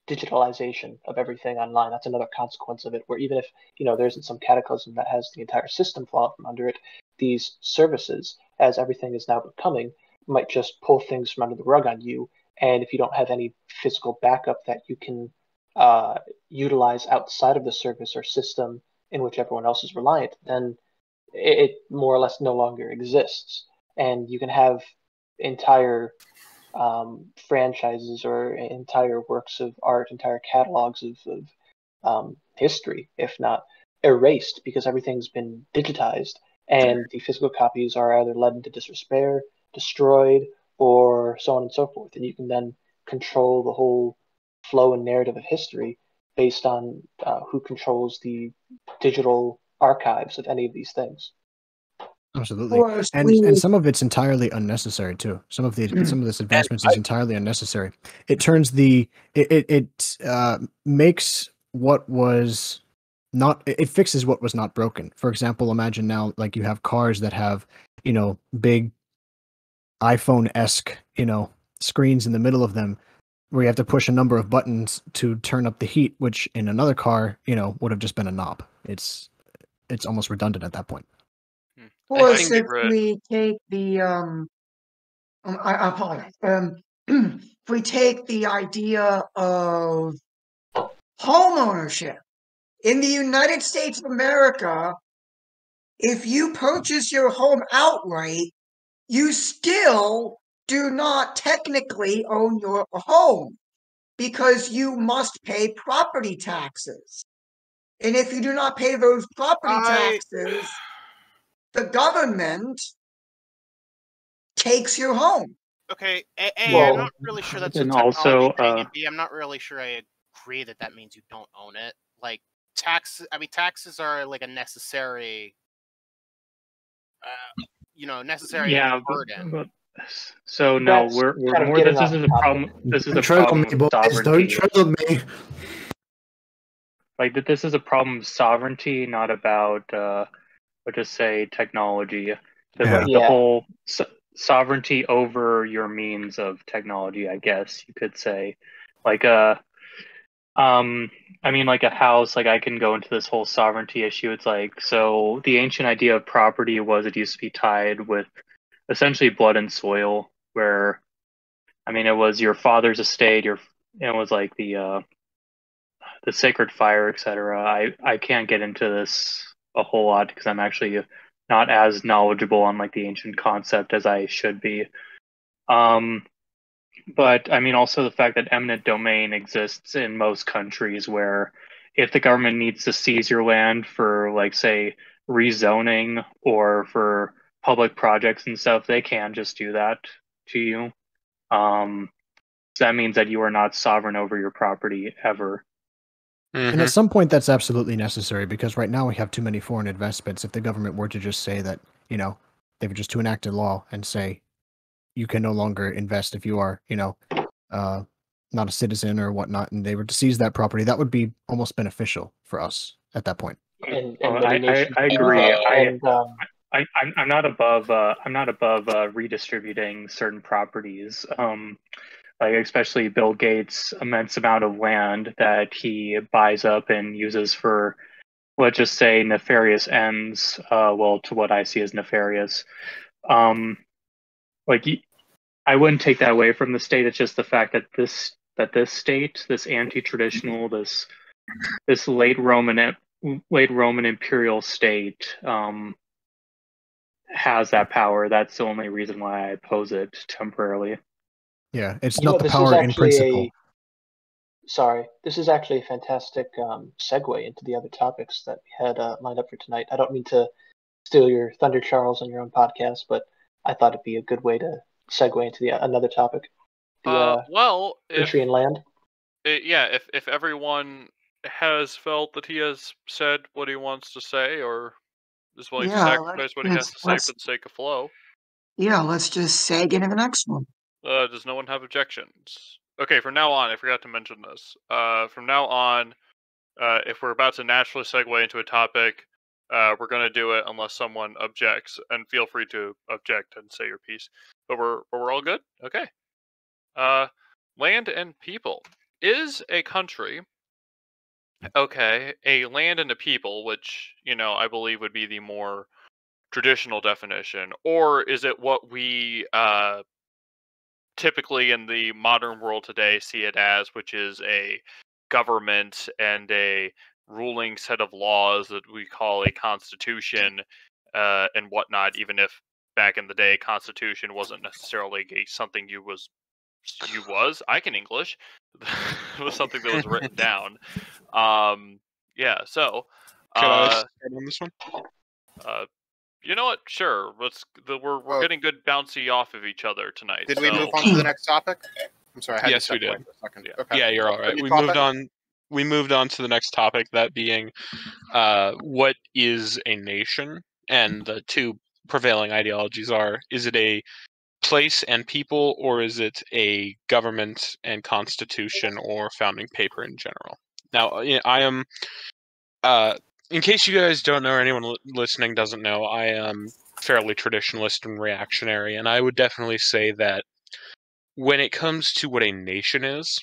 digitalization of everything online. That's another consequence of it, where even if there isn't some cataclysm that has the entire system fall out from under it, these services, as everything is now becoming, might just pull things from under the rug on you. And if you don't have any physical backup that you can utilize outside of the service or system in which everyone else is reliant, then it more or less no longer exists. And you can have entire franchises or entire works of art, entire catalogs of history, if not erased, because everything's been digitized, and the physical copies are either led into disrepair, destroyed, or so on and so forth. And you can then control the whole flow and narrative of history based on who controls the digital archives of any of these things. Absolutely, and some of it's entirely unnecessary too. Some of this advancements is entirely unnecessary. It turns makes what was not. It fixes what was not broken. For example, imagine now, like, you have cars that have big iPhone-esque screens in the middle of them, where you have to push a number of buttons to turn up the heat, which in another car would have just been a knob. It's almost redundant at that point. Or if we take the I apologize. If we take the idea of home ownership in the United States of America, if you purchase your home outright, you still do not technically own your home because you must pay property taxes. And if you do not pay those property taxes, the government takes your home. Okay, A, I'm not really sure that's a technology thing, and B, I'm not really sure I agree that means you don't own it. Like, taxes are like a necessary, burden. But so no, we're more. This is a problem. This is a problem with sovereignty. Don't tread on me. like that this is a problem of sovereignty, not about let's just say technology. Because Yeah. like the whole sovereignty over your means of technology, I guess you could say, like I mean, like a house, like I can go into this whole sovereignty issue. It's like, so the ancient idea of property was it used to be tied with essentially blood and soil, where, I mean, it was your father's estate, it was like the sacred fire, etc. I can't get into this a whole lot because I'm actually not as knowledgeable on like the ancient concept as I should be. But I mean, also the fact that eminent domain exists in most countries where if the government needs to seize your land for, like, say, rezoning or for public projects and stuff, they can just do that to you. So that means that you are not sovereign over your property ever. And at some point, that's absolutely necessary because right now we have too many foreign investments. If the government were to just say that, you know, they were just to enact a law and say you can no longer invest if you are, you know, not a citizen or whatnot, and they were to seize that property, that would be almost beneficial for us at that point. And Oh, many nations I do agree. that. And I'm not above redistributing certain properties. Like especially Bill Gates' immense amount of land that he buys up and uses for, let's just say, nefarious ends. Well, to what I see as nefarious. Like I wouldn't take that away from the state. It's just the fact that this state, this anti-traditional, this late Roman imperial state, has that power. That's the only reason why I oppose it temporarily. Yeah, it's You know, not the this is power in actually principle. this is actually a fantastic segue into the other topics that we had lined up for tonight. I don't mean to steal your thunder, Charles, on your own podcast, but I thought it'd be a good way to segue into another topic. Well, country and land. If everyone has felt that he has said what he wants to say, or is willing to sacrifice what he has to say for the sake of flow. Yeah, let's just seg into the next one. Does no one have objections? Okay, from now on, I forgot to mention this. From now on, if we're about to naturally segue into a topic, we're going to do it unless someone objects, and feel free to object and say your piece. But we're all good? Okay. Land and people. Is a country, okay, a land and a people, which, you know, I believe would be the more traditional definition, or is it what we typically in the modern world today see it as, which is a government and a ruling set of laws that we call a constitution and whatnot, even if back in the day constitution wasn't necessarily something I can English. It was something that was written down. Yeah, so Could I start on this one? you know what? Sure. We're getting good bouncy off of each other tonight. Did we move on to the next topic? I'm sorry. I had to Yes, step we away did. for a second. Yeah. Okay. Yeah, you're all right. New We topic? moved on to the next topic, that being what is a nation? And the two prevailing ideologies are: is it a place and people, or is it a government and constitution or founding paper in general? Now, I am, in case you guys don't know, or anyone listening doesn't know, I am fairly traditionalist and reactionary, and I would definitely say that when it comes to what a nation is,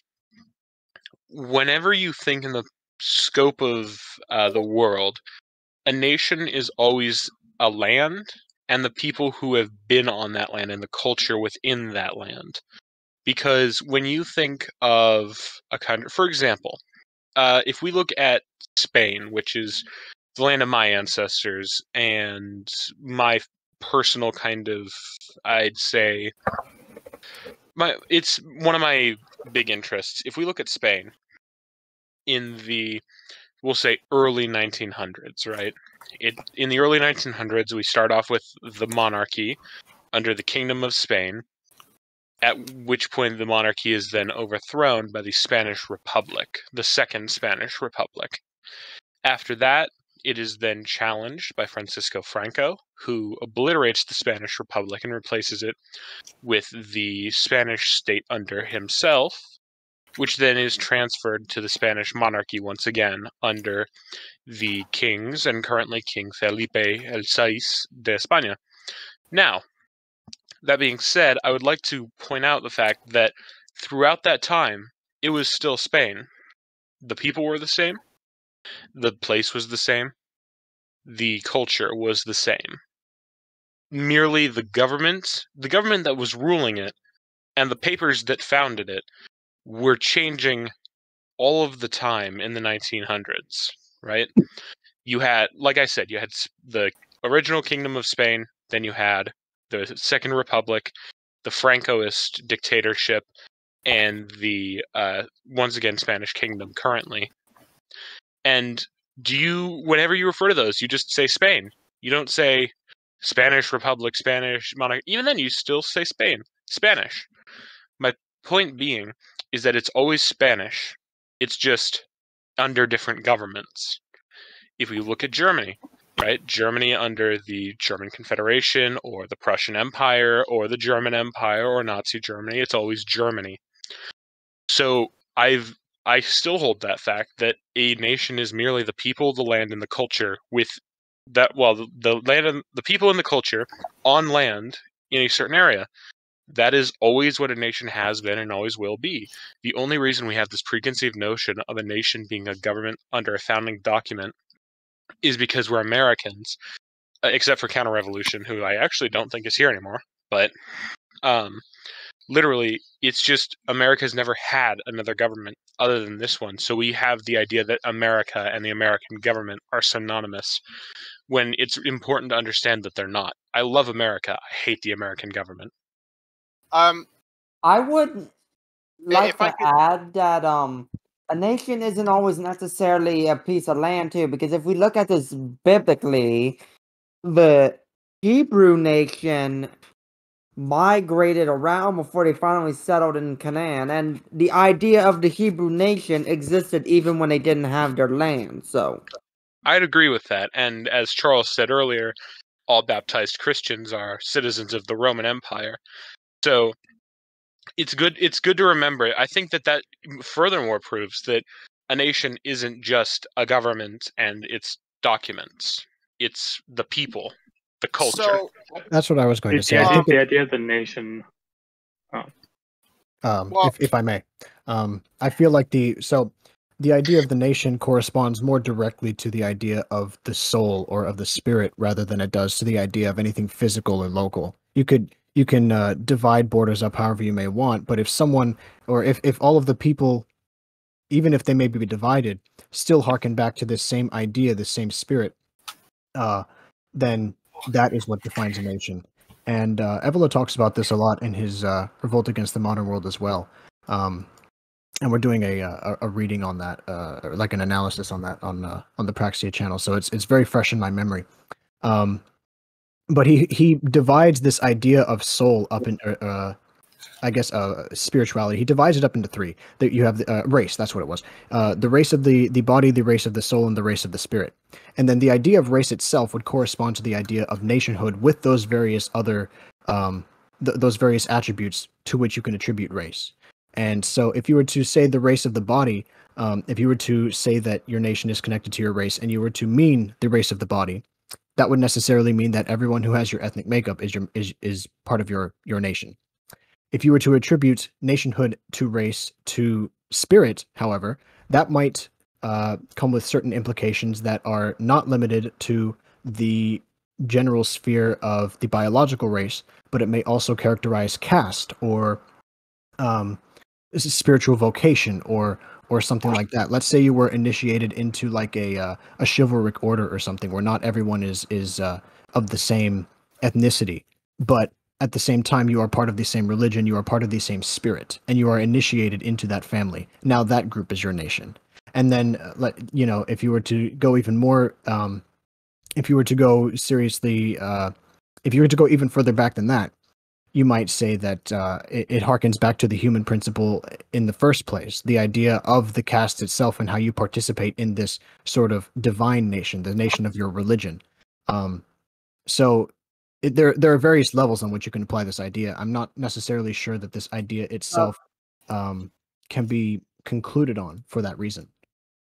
whenever you think in the scope of the world, a nation is always a land and the people who have been on that land and the culture within that land. Because when you think of a country, for example, if we look at Spain, which is the land of my ancestors and my personal kind of, I'd say, it's one of my big interests. If we look at Spain in the, we'll say, early 1900s, right? In the early 1900s, we start off with the monarchy under the Kingdom of Spain, at which point the monarchy is then overthrown by the Spanish Republic, the Second Spanish Republic. After that, it is then challenged by Francisco Franco, who obliterates the Spanish Republic and replaces it with the Spanish state under himself, which then is transferred to the Spanish monarchy once again under the kings and currently King Felipe VI de España. Now, that being said, I would like to point out the fact that throughout that time, it was still Spain. The people were the same, the place was the same, the culture was the same. Merely the government that was ruling it, and the papers that founded it were changing all of the time in the 1900s, right? You had, like I said, you had the original Kingdom of Spain, then you had the Second Republic, the Francoist dictatorship, and the, once again, Spanish Kingdom currently. And whenever you refer to those, you just say Spain. You don't say Spanish Republic, Spanish monarchy. Even then, you still say Spain, Spanish. My point being is that it's always Spanish. It's just under different governments. If we look at Germany, right? Germany under the German Confederation or the Prussian Empire or the German Empire or Nazi Germany, it's always Germany. So I still hold that fact that a nation is merely the people, the land, and the culture with that, well, the land and the people and the culture on land in a certain area. That is always what a nation has been and always will be. The only reason we have this preconceived notion of a nation being a government under a founding document is because we're Americans, except for Counter-Revolution, who I actually don't think is here anymore. But literally, it's just America's never had another government other than this one. So we have the idea that America and the American government are synonymous, when it's important to understand that they're not. I love America. I hate the American government. I would like if I to could- add that a nation isn't always necessarily a piece of land too, because if we look at this biblically, the Hebrew nation migrated around before they finally settled in Canaan, and the idea of the Hebrew nation existed even when they didn't have their land. So I'd agree with that. And as Charles said earlier, all baptized Christians are citizens of the Roman Empire. So it's good to remember. I think that furthermore proves that a nation isn't just a government and its documents. It's the people, the culture. So, That's what I was going to say. I The think idea of the nation. if I may, I feel like the idea of the nation corresponds more directly to the idea of the soul or of the spirit rather than it does to the idea of anything physical or local. You can divide borders up however you may want, but if someone, or if all of the people, even if they may be divided, still harken back to this same idea, the same spirit, then that is what defines a nation. And Evola talks about this a lot in his Revolt Against the Modern World as well. And we're doing a reading on that, or like an analysis on that on the Praxia channel. So it's very fresh in my memory. But he divides this idea of soul up in, I guess, spirituality. He divides it up into three. That you have the race. That's what it was. The race of the body, the race of the soul, and the race of the spirit. And then the idea of race itself would correspond to the idea of nationhood with those various other those various attributes to which you can attribute race. And so if you were to say the race of the body, if you were to say that your nation is connected to your race and you were to mean the race of the body, that would necessarily mean that everyone who has your ethnic makeup is part of your nation. If you were to attribute nationhood to race to spirit, however, that might come with certain implications that are not limited to the general sphere of the biological race, but it may also characterize caste or spiritual vocation or something like that. Let's say you were initiated into like a chivalric order or something, where not everyone is of the same ethnicity, but at the same time you are part of the same religion, you are part of the same spirit, and you are initiated into that family. Now that group is your nation. And then, if you were to go even more, if you were to go seriously, if you were to go even further back than that, you might say that it harkens back to the human principle in the first place, the idea of the caste itself and how you participate in this sort of divine nation, the nation of your religion. There are various levels on which you can apply this idea. I'm not necessarily sure that this idea itself can be concluded on for that reason.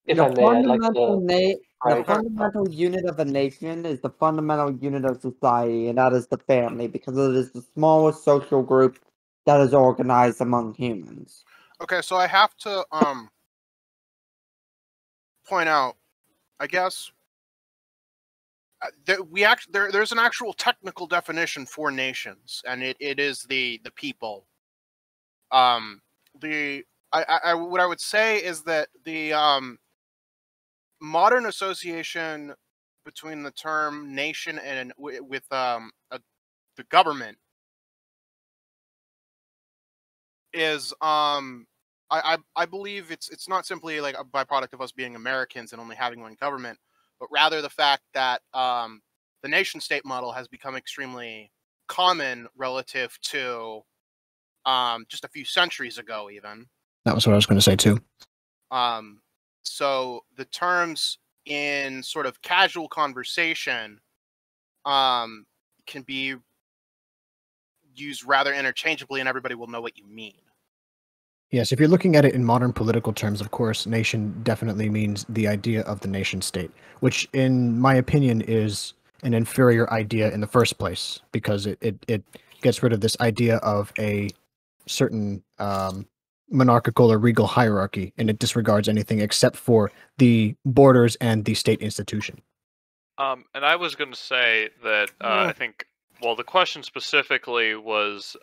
If The I may, I'd like fundamental to. the Right. fundamental unit of a nation is the fundamental unit of society, and that is the family, because it is the smallest social group that is organized among humans. Okay, so I have to point out, I guess, that there's an actual technical definition for nations, and it is the people. What I would say is that the modern association between the term nation and with the government is I believe it's not simply like a byproduct of us being Americans and only having one government, but rather the fact that the nation state model has become extremely common relative to just a few centuries ago even. That was what I was going to say too. So the terms in sort of casual conversation can be used rather interchangeably, and everybody will know what you mean. Yes, if you're looking at it in modern political terms, of course, nation definitely means the idea of the nation state, which in my opinion is an inferior idea in the first place, because it gets rid of this idea of a certain monarchical or regal hierarchy, and it disregards anything except for the borders and the state institution. And I was going to say that I think, well, the question specifically was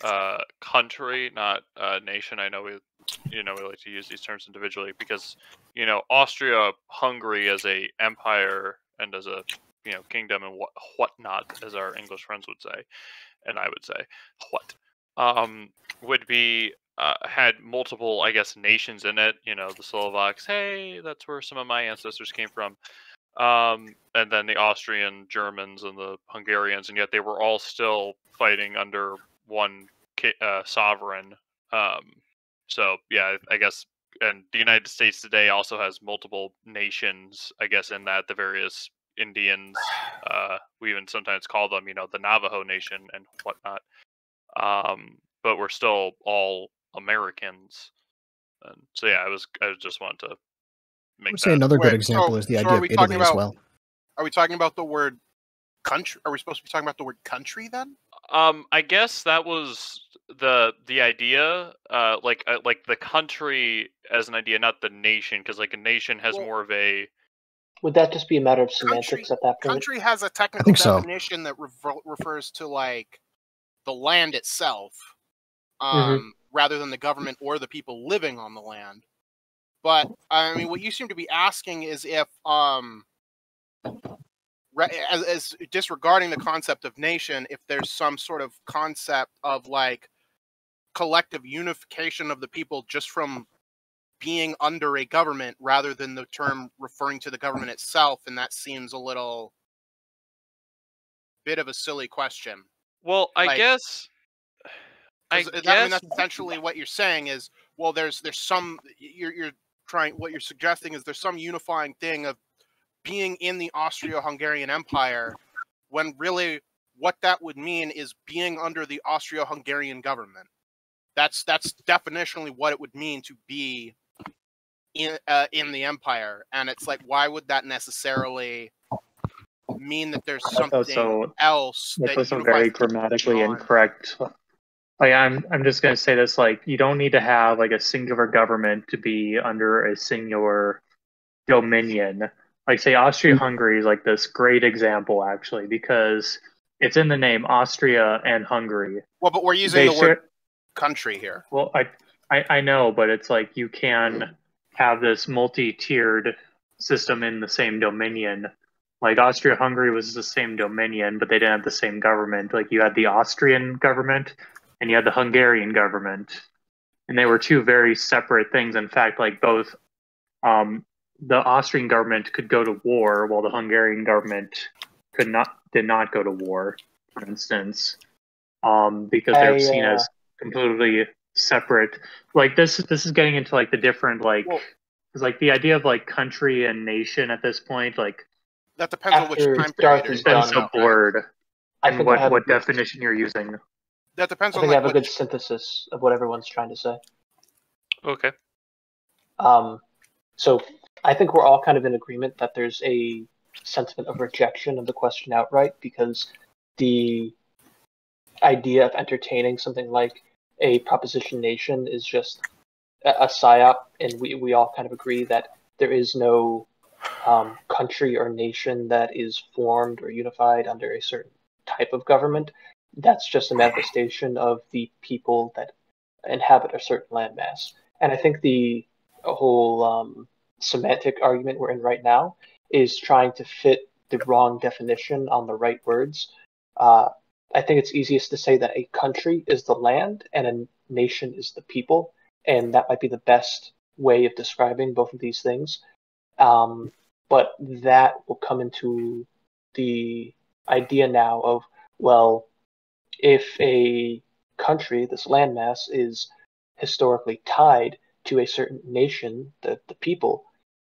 country, not nation. I know we like to use these terms individually because, Austria-Hungary as a empire and as a, kingdom and whatnot, as our English friends would say, and I would say, would be had multiple, I guess, nations in it. The Slovaks. Hey, that's where some of my ancestors came from. And then the Austrian Germans and the Hungarians, and yet they were all still fighting under one sovereign. So yeah, I guess, and the United States today also has multiple nations, I guess, in that the various Indians, we even sometimes call them, the Navajo Nation and whatnot. But we're still all Americans. And so yeah, I just wanted to I would say another good example is the idea of Italy as well. Are we talking about the word country? Are we supposed to be talking about the word country then? I guess that was the idea, like the country as an idea, not the nation, because like a nation has more of a. Would that just be a matter of semantics at that point? Country has a technical definition that refers to like the land itself, rather than the government or the people living on the land. But I mean, what you seem to be asking is if, as disregarding the concept of nation, if there's some sort of concept of like collective unification of the people just from being under a government, rather than the term referring to the government itself, and that seems a little bit of a silly question. Well, I guess. I mean, that's essentially what you're saying is, well, there's some what you're suggesting is there's some unifying thing of being in the Austro-Hungarian Empire, when really what that would mean is being under the Austro-Hungarian government. That's definitionally what it would mean to be in the empire, and it's like, why would that necessarily mean that there's something else? That's also very grammatically incorrect. Like, I'm just gonna say this, like, you don't need to have like a singular government to be under a singular dominion. Like, say Austria-Hungary is like this great example, actually, because it's in the name Austria and Hungary. Well, but we're using the word country here. Well, I know, but it's like you can have this multi-tiered system in the same dominion. Like, Austria-Hungary was the same dominion, but they didn't have the same government. Like, you had the Austrian government and you had the Hungarian government, and they were two very separate things. In fact, like, both the Austrian government could go to war while the Hungarian government did not go to war, for instance, because they were seen as completely separate. Like, this is getting into like the different, like, because like the idea of like country and nation at this point, like, that depends on which time period. It's been so blurred on what definition you're using. That depends I on. think I have a good synthesis of what everyone's trying to say. Okay. So I think we're all kind of in agreement that there's a sentiment of rejection of the question outright, because the idea of entertaining something like a proposition nation is just a psyop, and we all kind of agree that there is no country or nation that is formed or unified under a certain type of government. That's just a manifestation of the people that inhabit a certain landmass. And I think the whole semantic argument we're in right now is trying to fit the wrong definition on the right words. I think it's easiest to say that a country is the land and a nation is the people, and that might be the best way of describing both of these things. But that will come into the idea now of, well, if a country, this landmass, is historically tied to a certain nation, the people,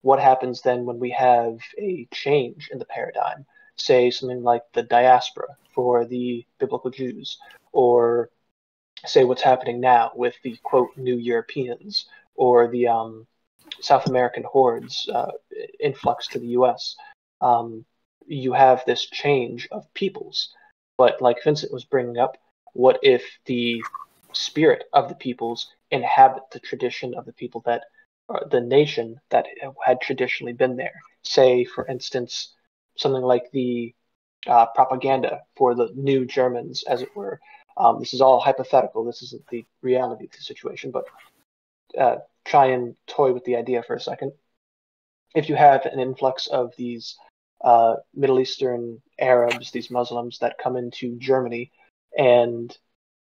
what happens then when we have a change in the paradigm? Say something like the diaspora for the biblical Jews, or say what's happening now with the, quote, new Europeans, or the South American hordes influx to the U.S. You have this change of peoples. But like Vincent was bringing up, what if the spirit of the peoples inhabit the tradition of the people that the nation that had traditionally been there? Say, for instance, something like the propaganda for the new Germans, as it were. This is all hypothetical. This isn't the reality of the situation, but try and toy with the idea for a second. If you have an influx of these Middle Eastern Arabs, these Muslims that come into Germany and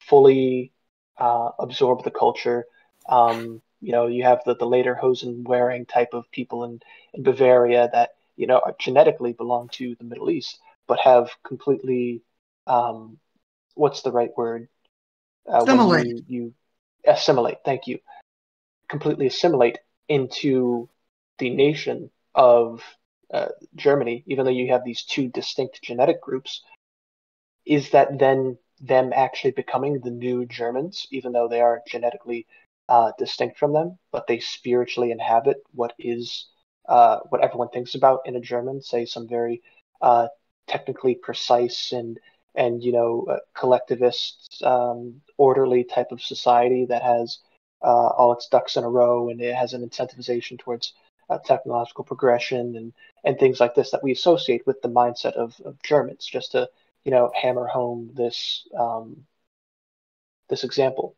fully absorb the culture, you have the Lederhosen wearing type of people in Bavaria that are genetically belong to the Middle East, but have completely what's the right word? Assimilate. When you assimilate. Thank you. Completely assimilate into the nation of Germany, even though you have these two distinct genetic groups. Is that then them actually becoming the new Germans, even though they are genetically distinct from them, but they spiritually inhabit what everyone thinks about in a German, say some very technically precise and collectivist, orderly type of society that has all its ducks in a row, and it has an incentivization towards technological progression and things like this that we associate with the mindset of Germans, just to hammer home this this example.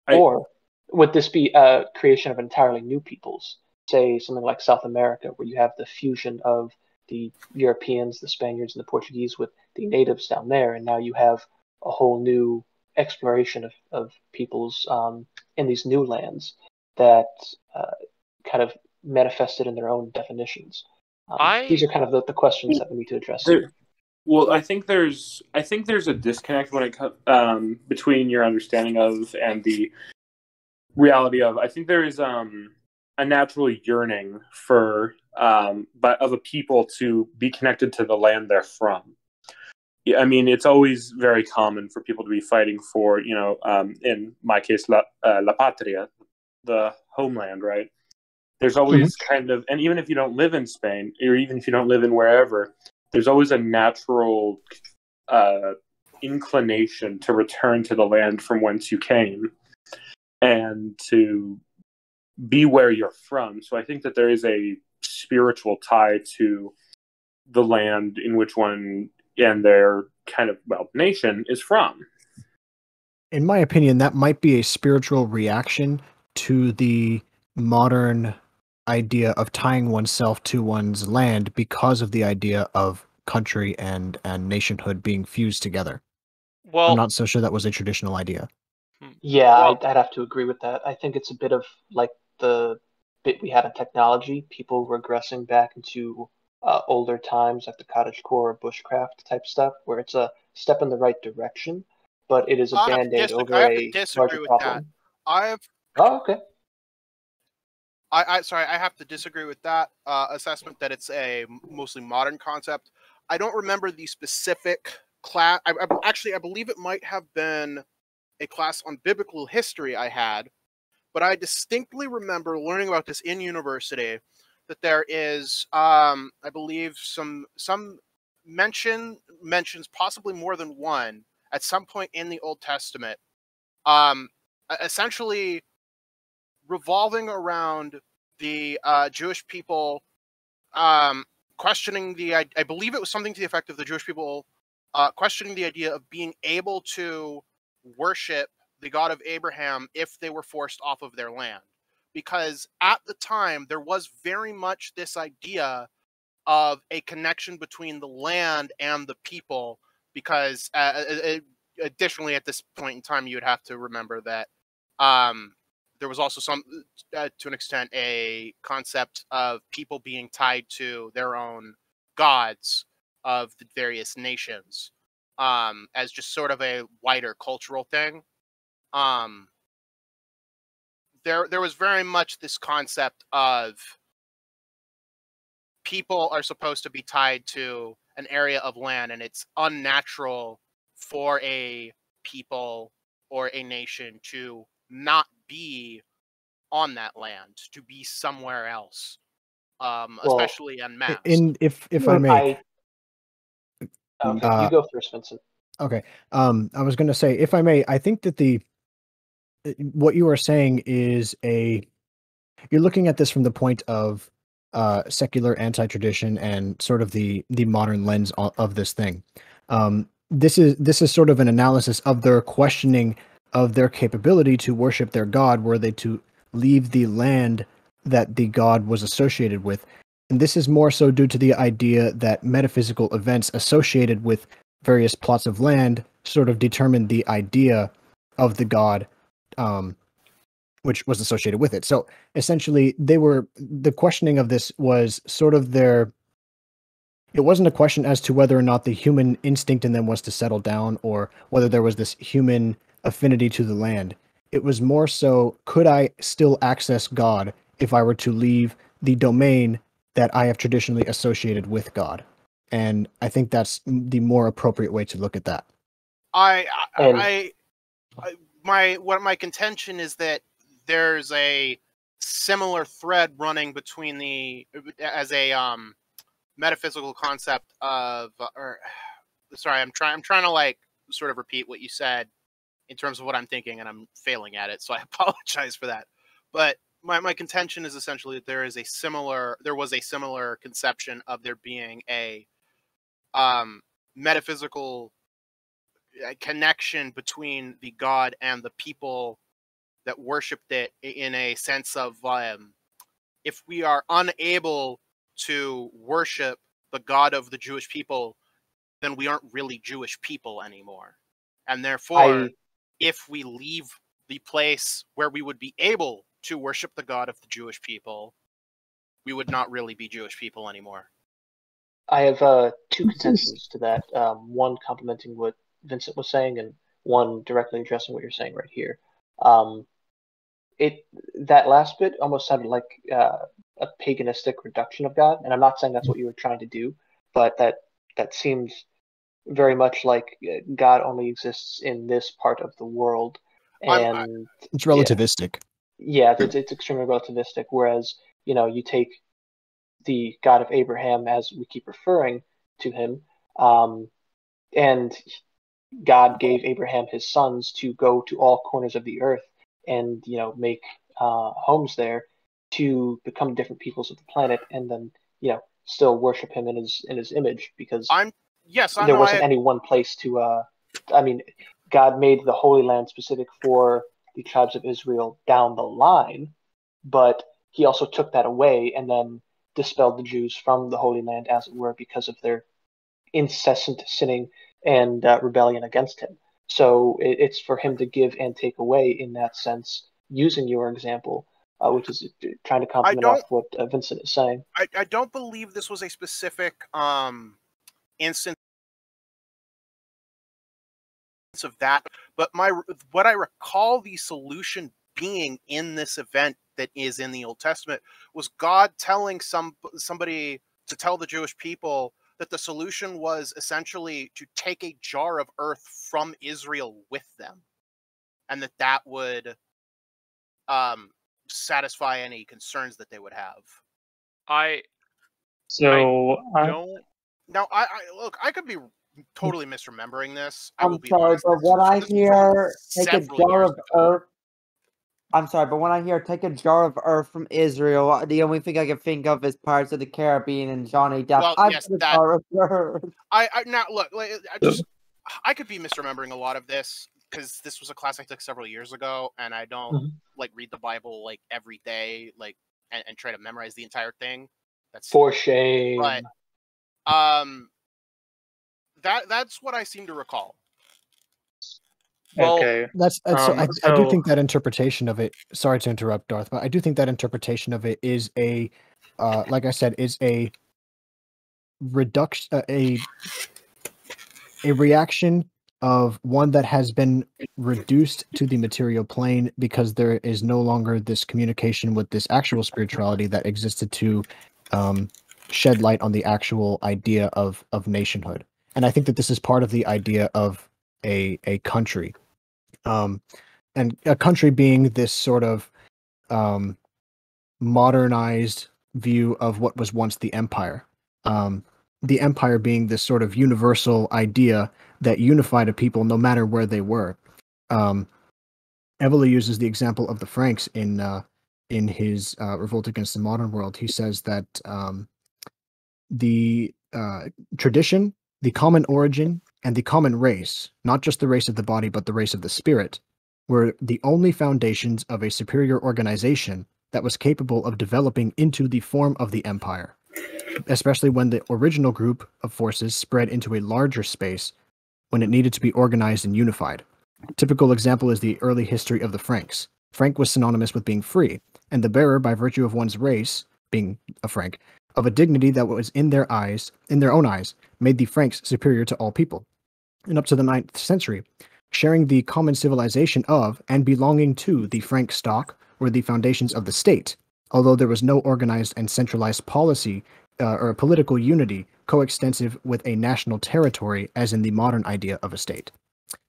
Or would this be a creation of entirely new peoples, say something like South America, where you have the fusion of the Europeans, the Spaniards, and the Portuguese with the natives down there, and now you have a whole new exploration of peoples in these new lands that kind of manifested in their own definitions. These are kind of the questions that we need to address here. Well, I think there's a disconnect when it comes between your understanding of and the reality of. I think there is a natural yearning for of a people to be connected to the land they're from. I mean, it's always very common for people to be fighting for, in my case, la patria, the homeland, right? There's always kind of, and even if you don't live in Spain, or even if you don't live in wherever, there's always a natural inclination to return to the land from whence you came and to be where you're from. So I think that there is a spiritual tie to the land in which one and their kind of, nation is from. In my opinion, that might be a spiritual reaction to the modern idea of tying oneself to one's land because of the idea of country and nationhood being fused together. Well, I'm not so sure that was a traditional idea. Yeah, I'd have to agree with that. I think it's a bit of like the bit we had in technology, people regressing back into older times, like the cottagecore or bushcraft type stuff, where it's a step in the right direction, but it is a band-aid over a larger problem. Oh, okay. I have to disagree with that assessment that it's a mostly modern concept. I don't remember the specific class. I believe it might have been a class on biblical history I had, but I distinctly remember learning about this in university, that there is, I believe, some mentions, possibly more than one, at some point in the Old Testament, essentially revolving around the Jewish people questioning I believe it was something to the effect of the Jewish people questioning the idea of being able to worship the God of Abraham if they were forced off of their land. Because at the time, there was very much this idea of a connection between the land and the people, because additionally, at this point in time, you would have to remember that there was also some, to an extent, a concept of people being tied to their own gods of the various nations, as just sort of a wider cultural thing. There was very much this concept of people are supposed to be tied to an area of land, and it's unnatural for a people or a nation to not be on that land, to be somewhere else, especially en masse. If I may, okay, you go first, Vincent. Okay, I was going to say, if I may, I think that what you are saying is you're looking at this from the point of secular anti-tradition and sort of the modern lens of this thing. This is sort of an analysis of their questioning of their capability to worship their god, were they to leave the land that the god was associated with. And this is more so due to the idea that metaphysical events associated with various plots of land sort of determine the idea of the god, which was associated with it. So essentially, the questioning of this was sort of it wasn't a question as to whether or not the human instinct in them was to settle down, or whether there was this human affinity to the land. It was more so, could I still access God if I were to leave the domain that I have traditionally associated with God? And I think that's the more appropriate way to look at that. My contention is that there's a similar thread running between as a metaphysical concept of, sorry, I'm trying to like sort of repeat what you said in terms of what I'm thinking, and I'm failing at it, so I apologize for that. But my contention is essentially that there was a similar conception of there being a metaphysical connection between the god and the people that worshipped it, in a sense of, if we are unable to worship the God of the Jewish people, then we aren't really Jewish people anymore. And therefore, if we leave the place where we would be able to worship the God of the Jewish people, we would not really be Jewish people anymore. I have two contentions to that. One complementing what Vincent was saying, and one directly addressing what you're saying right here. That last bit almost sounded like a paganistic reduction of God, and I'm not saying that's what you were trying to do, but that seems very much like God only exists in this part of the world, and it's relativistic. Yeah, it's extremely relativistic. Whereas, you take the God of Abraham, as we keep referring to him, and God gave Abraham his sons to go to all corners of the earth and make homes there to become different peoples of the planet, and then still worship him in his image, because there wasn't any one place to. God made the Holy Land specific for the tribes of Israel down the line, but he also took that away and then dispelled the Jews from the Holy Land, as it were, because of their incessant sinning and rebellion against him. So it's for him to give and take away in that sense, using your example, which is trying to complement off what Vincent is saying. I don't believe this was a specific instance of that, but what I recall the solution being in this event that is in the Old Testament was God telling somebody to tell the Jewish people that the solution was essentially to take a jar of earth from Israel with them, and that would satisfy any concerns that they would have. So Don't. Now, I look. I could be totally misremembering this. I will I'm be sorry, honest. but when I This was from hear take a several jar years of ago. earth, I'm sorry, but when I hear take a jar of earth from Israel, the only thing I can think of is Pirates of the Caribbean and Johnny Depp. Well, I've yes, got a that- jar of earth. I now look. I could be misremembering a lot of this because this was a class I took several years ago, and I don't like read the Bible like every day, like and try to memorize the entire thing. That's For shame. But that's what I seem to recall. Well, okay. That's so I do so- think that interpretation of it. Sorry to interrupt, Darth, but I do think that interpretation of it is a, like I said, is a reduction, a reaction of one that has been reduced to the material plane because there is no longer this communication with this actual spirituality that existed to shed light on the actual idea of nationhood. And I think that this is part of the idea of a country. And a country being this sort of modernized view of what was once the empire. The empire being this sort of universal idea that unified a people no matter where they were. Evely uses the example of the Franks in his Revolt Against the Modern World. He says that the tradition, the common origin, and the common race, not just the race of the body, but the race of the spirit, were the only foundations of a superior organization that was capable of developing into the form of the empire, especially when the original group of forces spread into a larger space when it needed to be organized and unified. A typical example is the early history of the Franks. Frank was synonymous with being free, and the bearer, by virtue of one's race, being a Frank, of a dignity that was in their own eyes, made the Franks superior to all people. And up to the 9th century, sharing the common civilization of and belonging to the Frank stock were the foundations of the state, although there was no organized and centralized policy or political unity coextensive with a national territory as in the modern idea of a state.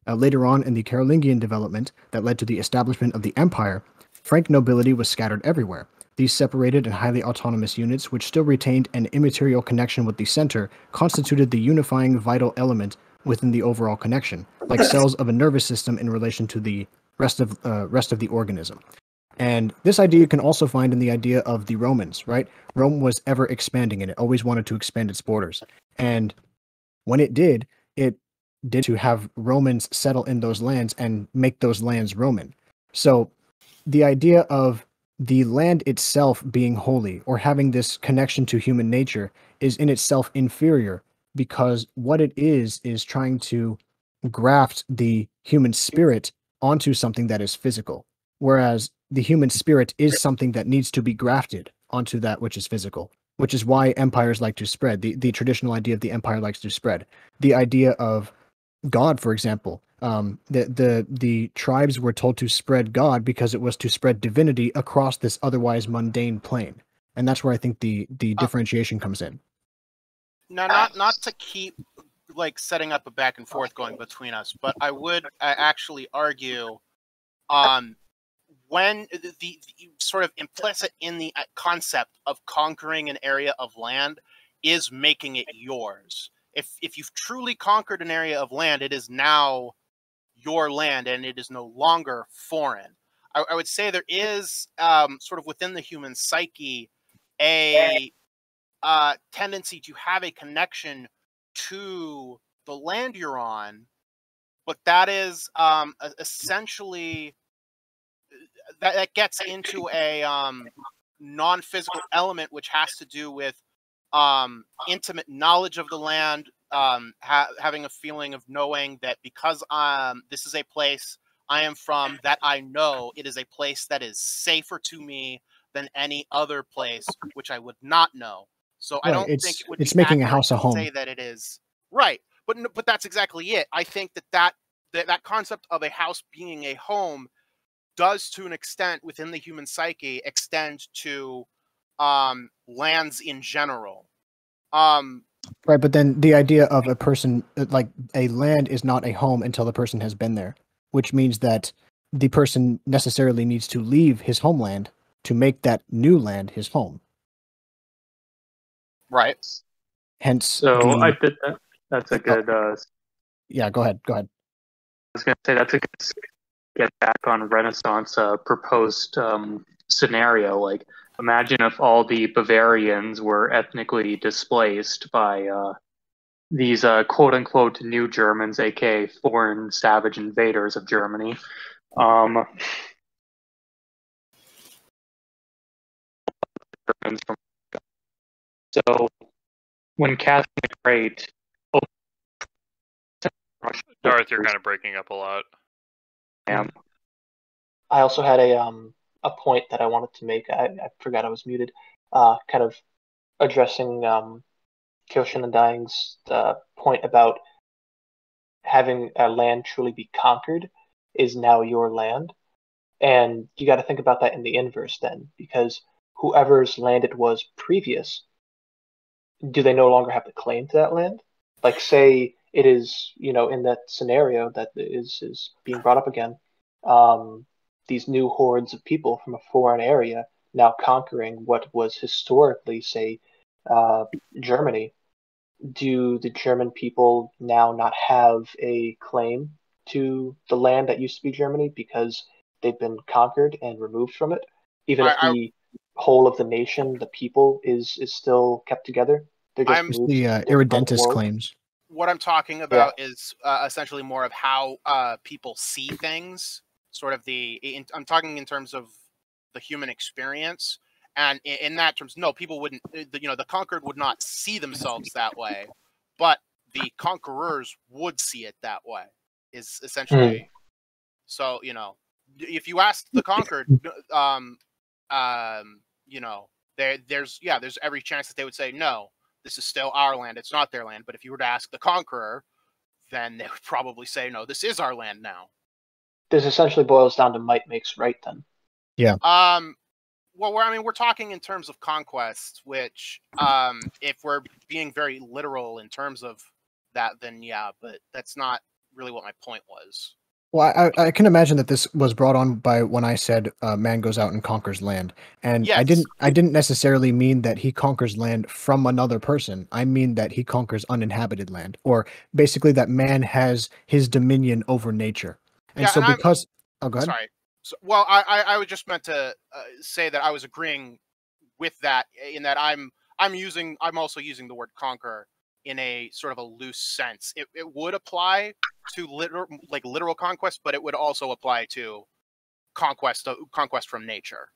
Later on in the Carolingian development that led to the establishment of the empire, Frank nobility was scattered everywhere. These separated and highly autonomous units, which still retained an immaterial connection with the center, constituted the unifying vital element within the overall connection, like cells of a nervous system in relation to the rest of the organism. And this idea you can also find in the idea of the Romans, right? Rome was ever expanding and it always wanted to expand its borders. And when it did to have Romans settle in those lands and make those lands Roman. So the idea of the land itself being holy or having this connection to human nature is in itself inferior, because what it is trying to graft the human spirit onto something that is physical, whereas the human spirit is something that needs to be grafted onto that which is physical, which is why empires like to spread. The traditional idea of the empire likes to spread. The idea of God, for example, the tribes were told to spread God because it was to spread divinity across this otherwise mundane plane, and that's where I think the differentiation comes in. Now, not to keep like setting up a back and forth going between us, but I would actually argue, when the sort of implicit in the concept of conquering an area of land is making it yours. If you've truly conquered an area of land, it is now your land and it is no longer foreign. I would say there is sort of within the human psyche a tendency to have a connection to the land you're on, but that is essentially that gets into a non-physical element, which has to do with intimate knowledge of the land, having a feeling of knowing that because this is a place I am from, that I know it is a place that is safer to me than any other place which I would not know. So I don't think it would it's be making a accurate house a to home. say that it is right, but that's exactly it. I think that concept of a house being a home does, to an extent, within the human psyche, extend to lands in general. Right, but then the idea of a person, like a land, is not a home until the person has been there, which means that the person necessarily needs to leave his homeland to make that new land his home. Right. Hence, So I bet that's a good. Yeah, go ahead. Go ahead. I was going to say that's a good get back on Renaissance proposed scenario. Like, imagine if all the Bavarians were ethnically displaced by these quote unquote new Germans, aka foreign savage invaders of Germany. So when Catherine the Great, Darth, you're kind of breaking up a lot. Yeah. I also had a point that I wanted to make. I forgot I was muted. Kind of addressing Kyoshi and Dying's point about having a land truly be conquered is now your land. And you got to think about that in the inverse then, because whoever's land it was previous, do they no longer have the claim to that land? Like, say it is, in that scenario that is being brought up again, these new hordes of people from a foreign area now conquering what was historically, say, Germany. Do the German people now not have a claim to the land that used to be Germany because they've been conquered and removed from it? Even if the whole of the nation, the people, is still kept together, they're just moved the to a different part of the irredentist world. claims. What I'm talking about is essentially more of how people see things. Sort of I'm talking in terms of the human experience. And in that terms, no, people wouldn't, the conquered would not see themselves that way, but the conquerors would see it that way, is essentially. So, if you ask the conquered, there's every chance that they would say, no, this is still our land. It's not their land. But if you were to ask the conqueror, then they would probably say, no, this is our land now. This essentially boils down to might makes right then. Yeah. Well, we're talking in terms of conquest, which, if we're being very literal in terms of that, then yeah, but that's not really what my point was. Well, I can imagine that this was brought on by when I said man goes out and conquers land, and Yes. I didn't necessarily mean that he conquers land from another person. I mean that he conquers uninhabited land, or basically that man has his dominion over nature. And Yeah, so and because oh, go ahead. Sorry. So, well, I was just meant to say that I was agreeing with that, in that I'm also using the word conquer in a sort of a loose sense. It would apply to literal conquest, but it would also apply to conquest from nature.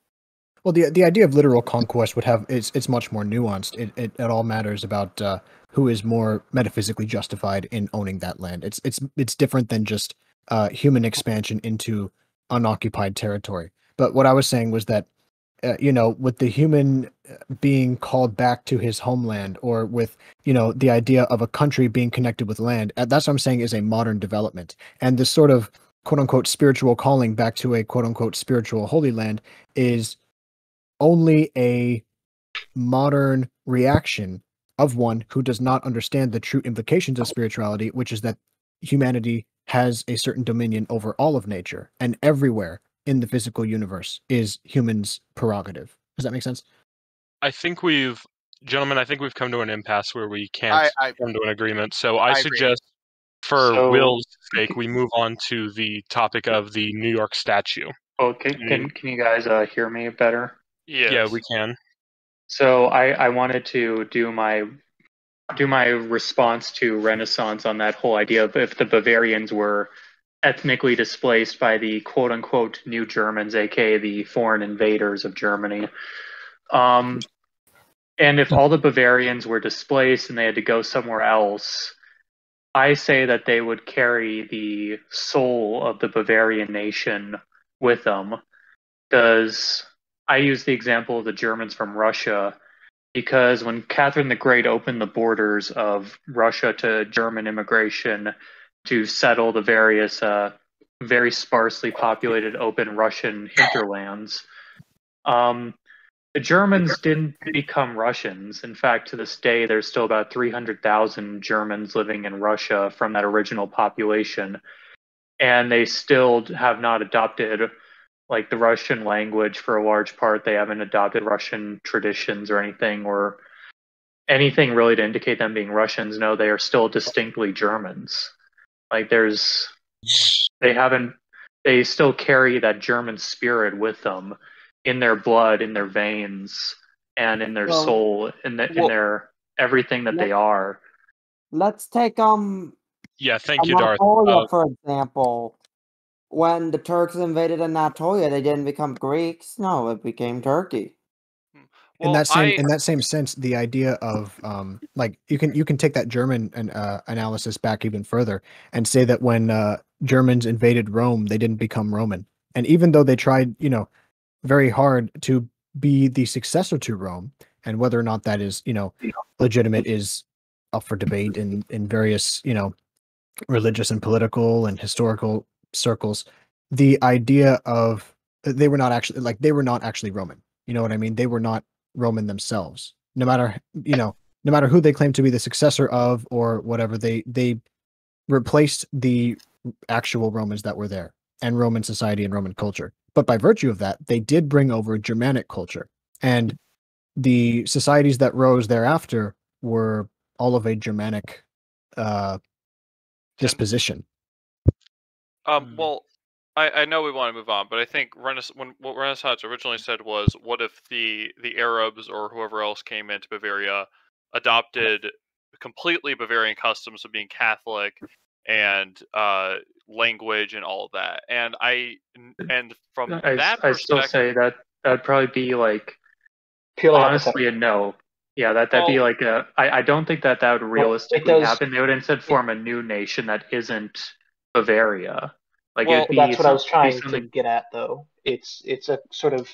Well, the idea of literal conquest would have it's much more nuanced. It all matters about who is more metaphysically justified in owning that land. It's different than just human expansion into unoccupied territory. But what I was saying was that with the human being called back to his homeland, or with the idea of a country being connected with land, that's what I'm saying is a modern development. And this sort of quote unquote spiritual calling back to a quote unquote spiritual holy land is only a modern reaction of one who does not understand the true implications of spirituality, which is that humanity has a certain dominion over all of nature, and everywhere in the physical universe is humans' prerogative. Does that make sense? Gentlemen, I think we've come to an impasse where we can't come to an agreement. So I suggest, So- Will's sake, we move on to the topic of the New York statue. Oh, can you guys hear me better? Yes. Yeah, we can. So I wanted to do my response to Renaissance on that whole idea of if the Bavarians were ethnically displaced by the quote unquote new Germans, aka the foreign invaders of Germany. And if all the Bavarians were displaced and they had to go somewhere else, I say that they would carry the soul of the Bavarian nation with them. Because I use the example of the Germans from Russia, because when Catherine the Great opened the borders of Russia to German immigration to settle the various very sparsely populated open Russian hinterlands, the Germans didn't become Russians. In fact, to this day, there's still about 300,000 Germans living in Russia from that original population. and they still have not adopted like the Russian language for a large part. They haven't adopted Russian traditions or anything, or anything really to indicate them being Russians. No, they are still distinctly Germans. Like they still carry that German spirit with them in their blood, in their veins, and in their Well, soul, in their everything that they are. Let's take Yeah, thank you, Darth. Anatolia, for example. When the Turks invaded Anatolia, they didn't become Greeks. No, it became Turkey. In that same sense, the idea of like you can take that German analysis back even further and say that when Germans invaded Rome, they didn't become Roman, and even though they tried, very hard to be the successor to Rome, and whether or not that is legitimate is up for debate in various religious and political and historical circles. The idea of they were not actually Roman. You know what I mean? They were not Roman themselves. No matter who they claimed to be the successor of or whatever, they replaced the actual Romans that were there and Roman society and Roman culture. But by virtue of that, they did bring over Germanic culture, and the societies that rose thereafter were all of a Germanic disposition. Well, I know we want to move on, but I think what Renaissance originally said was, what if the Arabs or whoever else came into Bavaria adopted completely Bavarian customs of being Catholic and language and all of that? And from that I perspective, still say that that'd probably be like Purely honestly a no. Yeah, that'd be like I don't think that would realistically happen. They would instead form a new nation that isn't Bavaria. Like well, it'd be that's what I was trying something. to get at, though. It's a sort of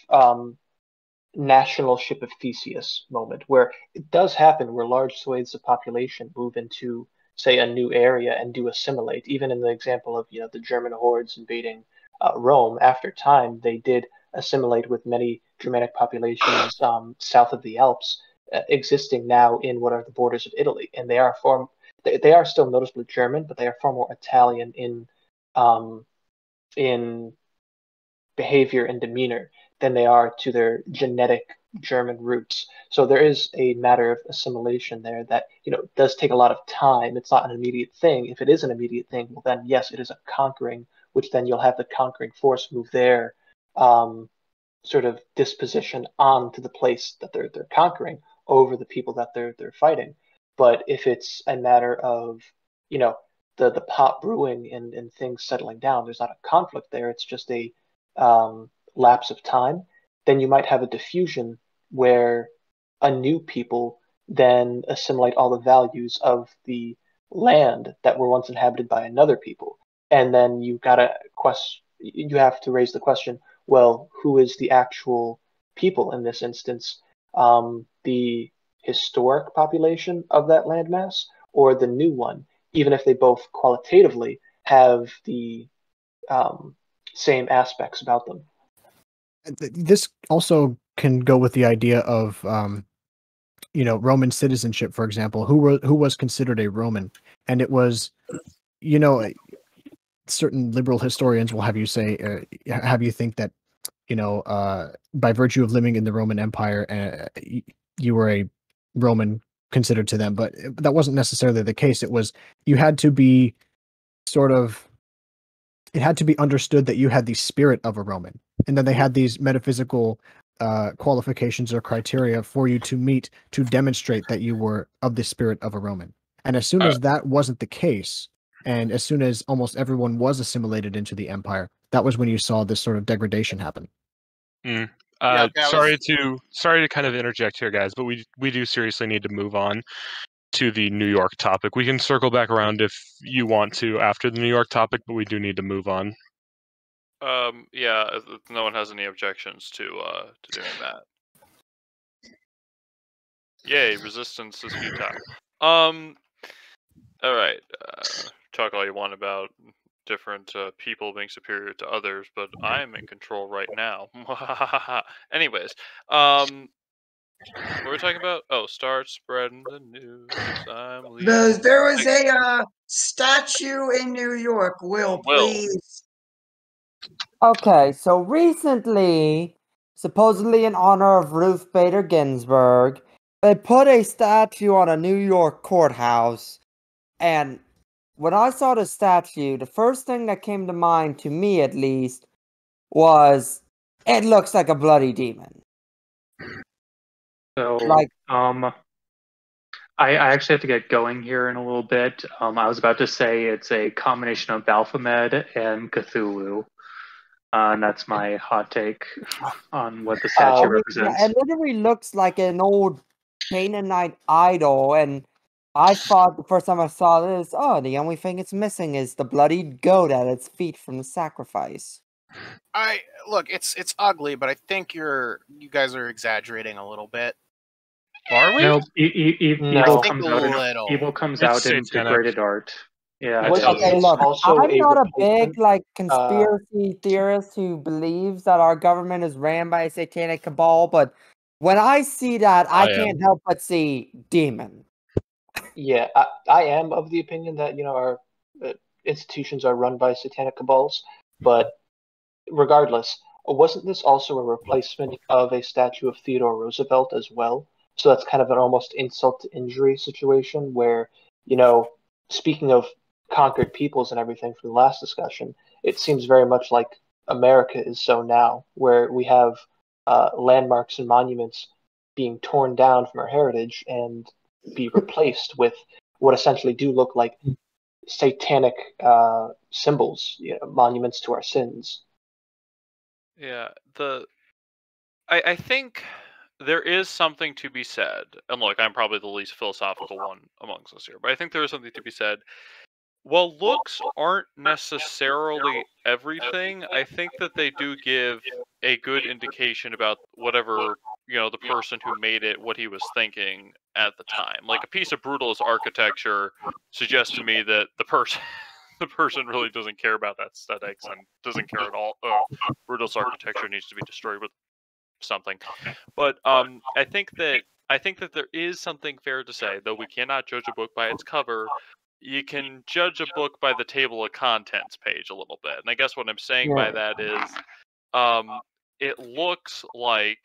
national ship of Theseus moment where it does happen where large swathes of population move into, say, a new area and do assimilate. Even in the example of the German hordes invading Rome, after time they did assimilate with many Germanic populations south of the Alps, existing now in what are the borders of Italy, and they are still noticeably German, but they are far more Italian in behavior and demeanor than they are to their genetic German roots. So there is a matter of assimilation there that does take a lot of time. It's not an immediate thing. If it is an immediate thing, well then yes, it is a conquering, which then you'll have the conquering force move their sort of disposition onto the place that they're conquering over the people that they're fighting. But if it's a matter of the pot brewing and things settling down, there's not a conflict there. It's just a lapse of time. Then you might have a diffusion where a new people then assimilate all the values of the land that were once inhabited by another people, and then you have to raise the question: well, who is the actual people in this instance? The historic population of that landmass, or the new one? Even if they both qualitatively have the same aspects about them. This also can go with the idea of Roman citizenship, for example. Who was considered a Roman, and it was certain liberal historians will have you think that by virtue of living in the Roman Empire, you were a Roman considered to them, but that wasn't necessarily the case. You had to be it had to be understood that you had the spirit of a Roman, and then they had these metaphysical qualifications or criteria for you to meet to demonstrate that you were of the spirit of a Roman. And as soon as that wasn't the case, and as soon as almost everyone was assimilated into the empire, that was when you saw this sort of degradation happen. Sorry to kind of interject here, guys, but we do seriously need to move on to the New York topic. We can circle back around if you want to after the New York topic, but we do need to move on. Yeah, if no one has any objections to doing that. Yay, resistance is futile. All right. Talk all you want about different people being superior to others, but I am in control right now. Anyways, What were we talking about? Oh, start spreading the news. I'm leaving. There was a statue in New York. Will, please. Okay, so recently, supposedly in honor of Ruth Bader Ginsburg, they put a statue on a New York courthouse. And when I saw the statue, the first thing that came to mind, to me at least, was it looks like a bloody demon. So, Like, I actually have to get going here in a little bit. I was about to say it's a combination of Baphomet and Cthulhu. And that's my hot take on what the statue represents. it literally looks like an old Canaanite idol, and I thought the first time I saw this, oh, the only thing it's missing is the bloodied goat at its feet from the sacrifice. Look, it's ugly, but I think you guys are exaggerating a little bit. Are we? No, evil I comes think out a little. in satanic. degraded art. Yeah, Well, it okay, is. Okay, look, also I'm a not a replacement, big conspiracy theorist who believes that our government is ran by a satanic cabal, but when I see that, I can't help but see demon. Yeah, I am of the opinion that our institutions are run by satanic cabals, but regardless, wasn't this also a replacement of a statue of Theodore Roosevelt as well? So that's kind of an almost insult to injury situation where, speaking of conquered peoples and everything from the last discussion, it seems very much like America is so now, where we have landmarks and monuments being torn down from our heritage and be replaced with what essentially do look like satanic symbols, monuments to our sins. Yeah, I think there is something to be said, and look, I'm probably the least philosophical one amongst us here, but I think there is something to be said. While looks aren't necessarily everything, I think that they do give a good indication about whatever, the person who made it, what he was thinking at the time. Like a piece of brutalist architecture suggests to me that the person the person really doesn't care about that aesthetics and doesn't care at all. Brutalist architecture needs to be destroyed with something. But I think that there is something fair to say, though we cannot judge a book by its cover. You can judge a book by the table of contents page a little bit. And I guess what I'm saying by that is it looks like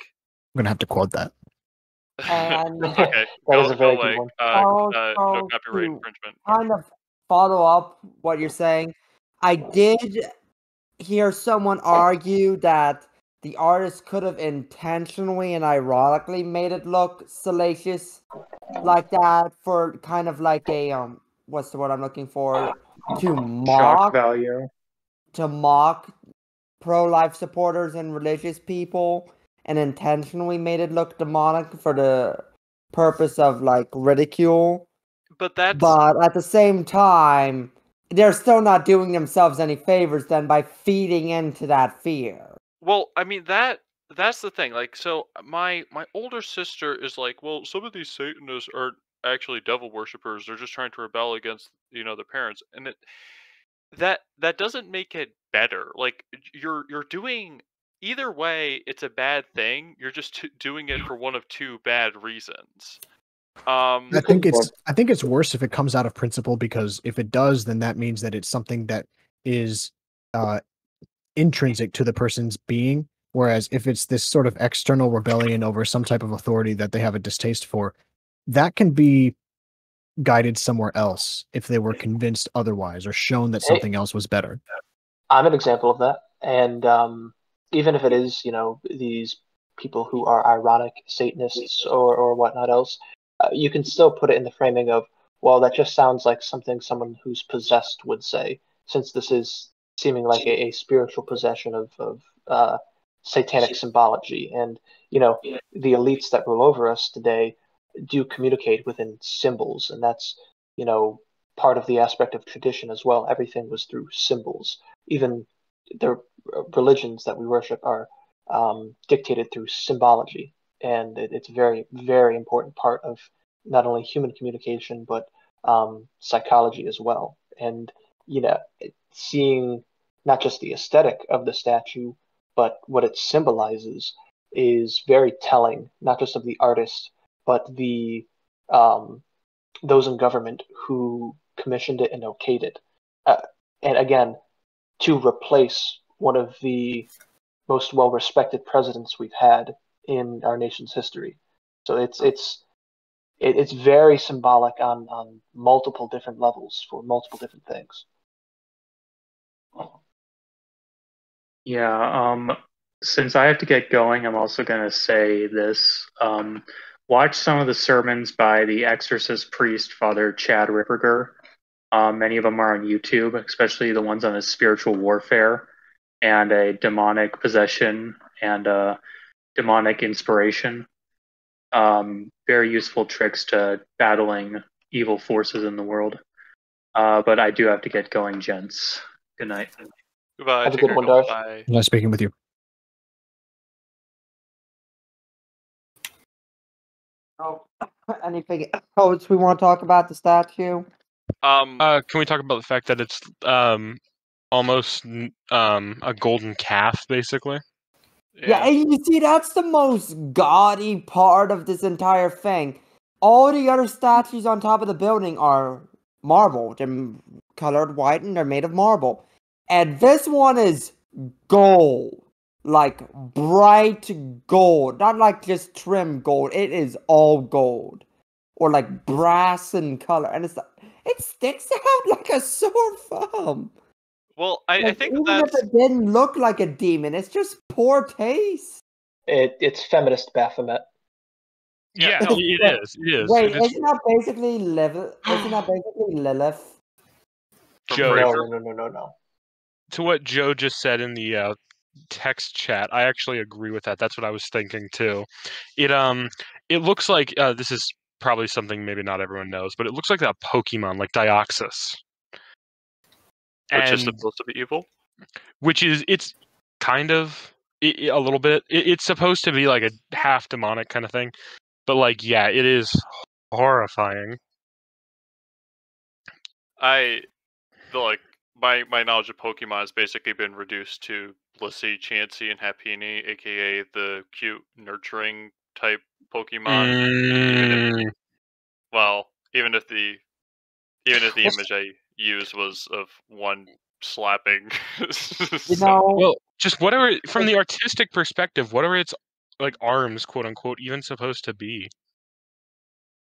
I'm gonna have to quote that. And okay, That is a very away. good one. No copyright to infringement. kind of follow up what you're saying, I did hear someone argue that the artist could have intentionally and ironically made it look salacious like that for kind of like a what's the word I'm looking for, to Shock mock value. pro-life supporters and religious people, and intentionally made it look demonic for the purpose of ridicule. But at the same time, they're still not doing themselves any favors then by feeding into that fear. Well, I mean that's the thing. Like, so my older sister is like, well, some of these Satanists are actually devil worshippers. They're just trying to rebel against their parents, and that doesn't make it better. Like, you're doing either way. It's a bad thing. You're just doing it for one of two bad reasons. I think it's worse if it comes out of principle, because if it does, then that means that it's something that is intrinsic to the person's being. Whereas if it's this sort of external rebellion over some type of authority that they have a distaste for, that can be guided somewhere else if they were convinced otherwise or shown that something else was better. I'm an example of that. And even if it is, these people who are ironic Satanists or whatnot else, you can still put it in the framing of, well, that just sounds like something someone who's possessed would say, since this is seeming like a spiritual possession of satanic symbology. And, the elites that rule over us today do communicate within symbols, and that's, part of the aspect of tradition as well. Everything was through symbols. Even the religions that we worship are dictated through symbology, and it's a very, very important part of not only human communication but psychology as well. And seeing not just the aesthetic of the statue, but what it symbolizes, is very telling, not just of the artist, but the those in government who commissioned it and okayed it. And again, to replace one of the most well-respected presidents we've had in our nation's history. So it's very symbolic on multiple different levels for multiple different things. Yeah, since I have to get going, I'm also going to say this. Watch some of the sermons by the exorcist priest, Father Chad Ripperger. Many of them are on YouTube, especially the ones on a spiritual warfare and a demonic possession and a demonic inspiration. Very useful tricks to battling evil forces in the world. But I do have to get going, gents. Good night. Goodbye. Have a Take good care. one, Darth. Bye. Nice speaking with you. Oh, anything else we want to talk about the statue? Can we talk about the fact that it's almost a golden calf, basically? Yeah, and you see, that's the most gaudy part of this entire thing. All the other statues on top of the building are marble. They're colored white and they're made of marble. And this one is gold. Like, bright gold. Not like just trim gold. It is all gold. Or like brass in color. And it sticks out like a sore thumb. Well, I Like, think even that's if it didn't look like a demon, it's just poor taste. It's feminist Baphomet. Yeah, no, it is. It is. Wait, It is isn't that basically Lilith? Isn't that basically Lilith? from Joe. Frasier. No. To what Joe just said in the text chat, I actually agree with that. That's what I was thinking too. It looks like this is probably something maybe not everyone knows, but it looks like that Pokemon, like Dioxys, Which is and supposed to be evil. it's kind of a little bit. It's supposed to be like a half demonic kind of thing, but like yeah, it is horrifying. My knowledge of Pokemon has basically been reduced to Blissey, Chansey, and Happiny, aka the cute nurturing type Pokemon. Even if the image I used was of one slapping. Well, just whatever from the artistic perspective, whatever its like arms, quote unquote, even supposed to be.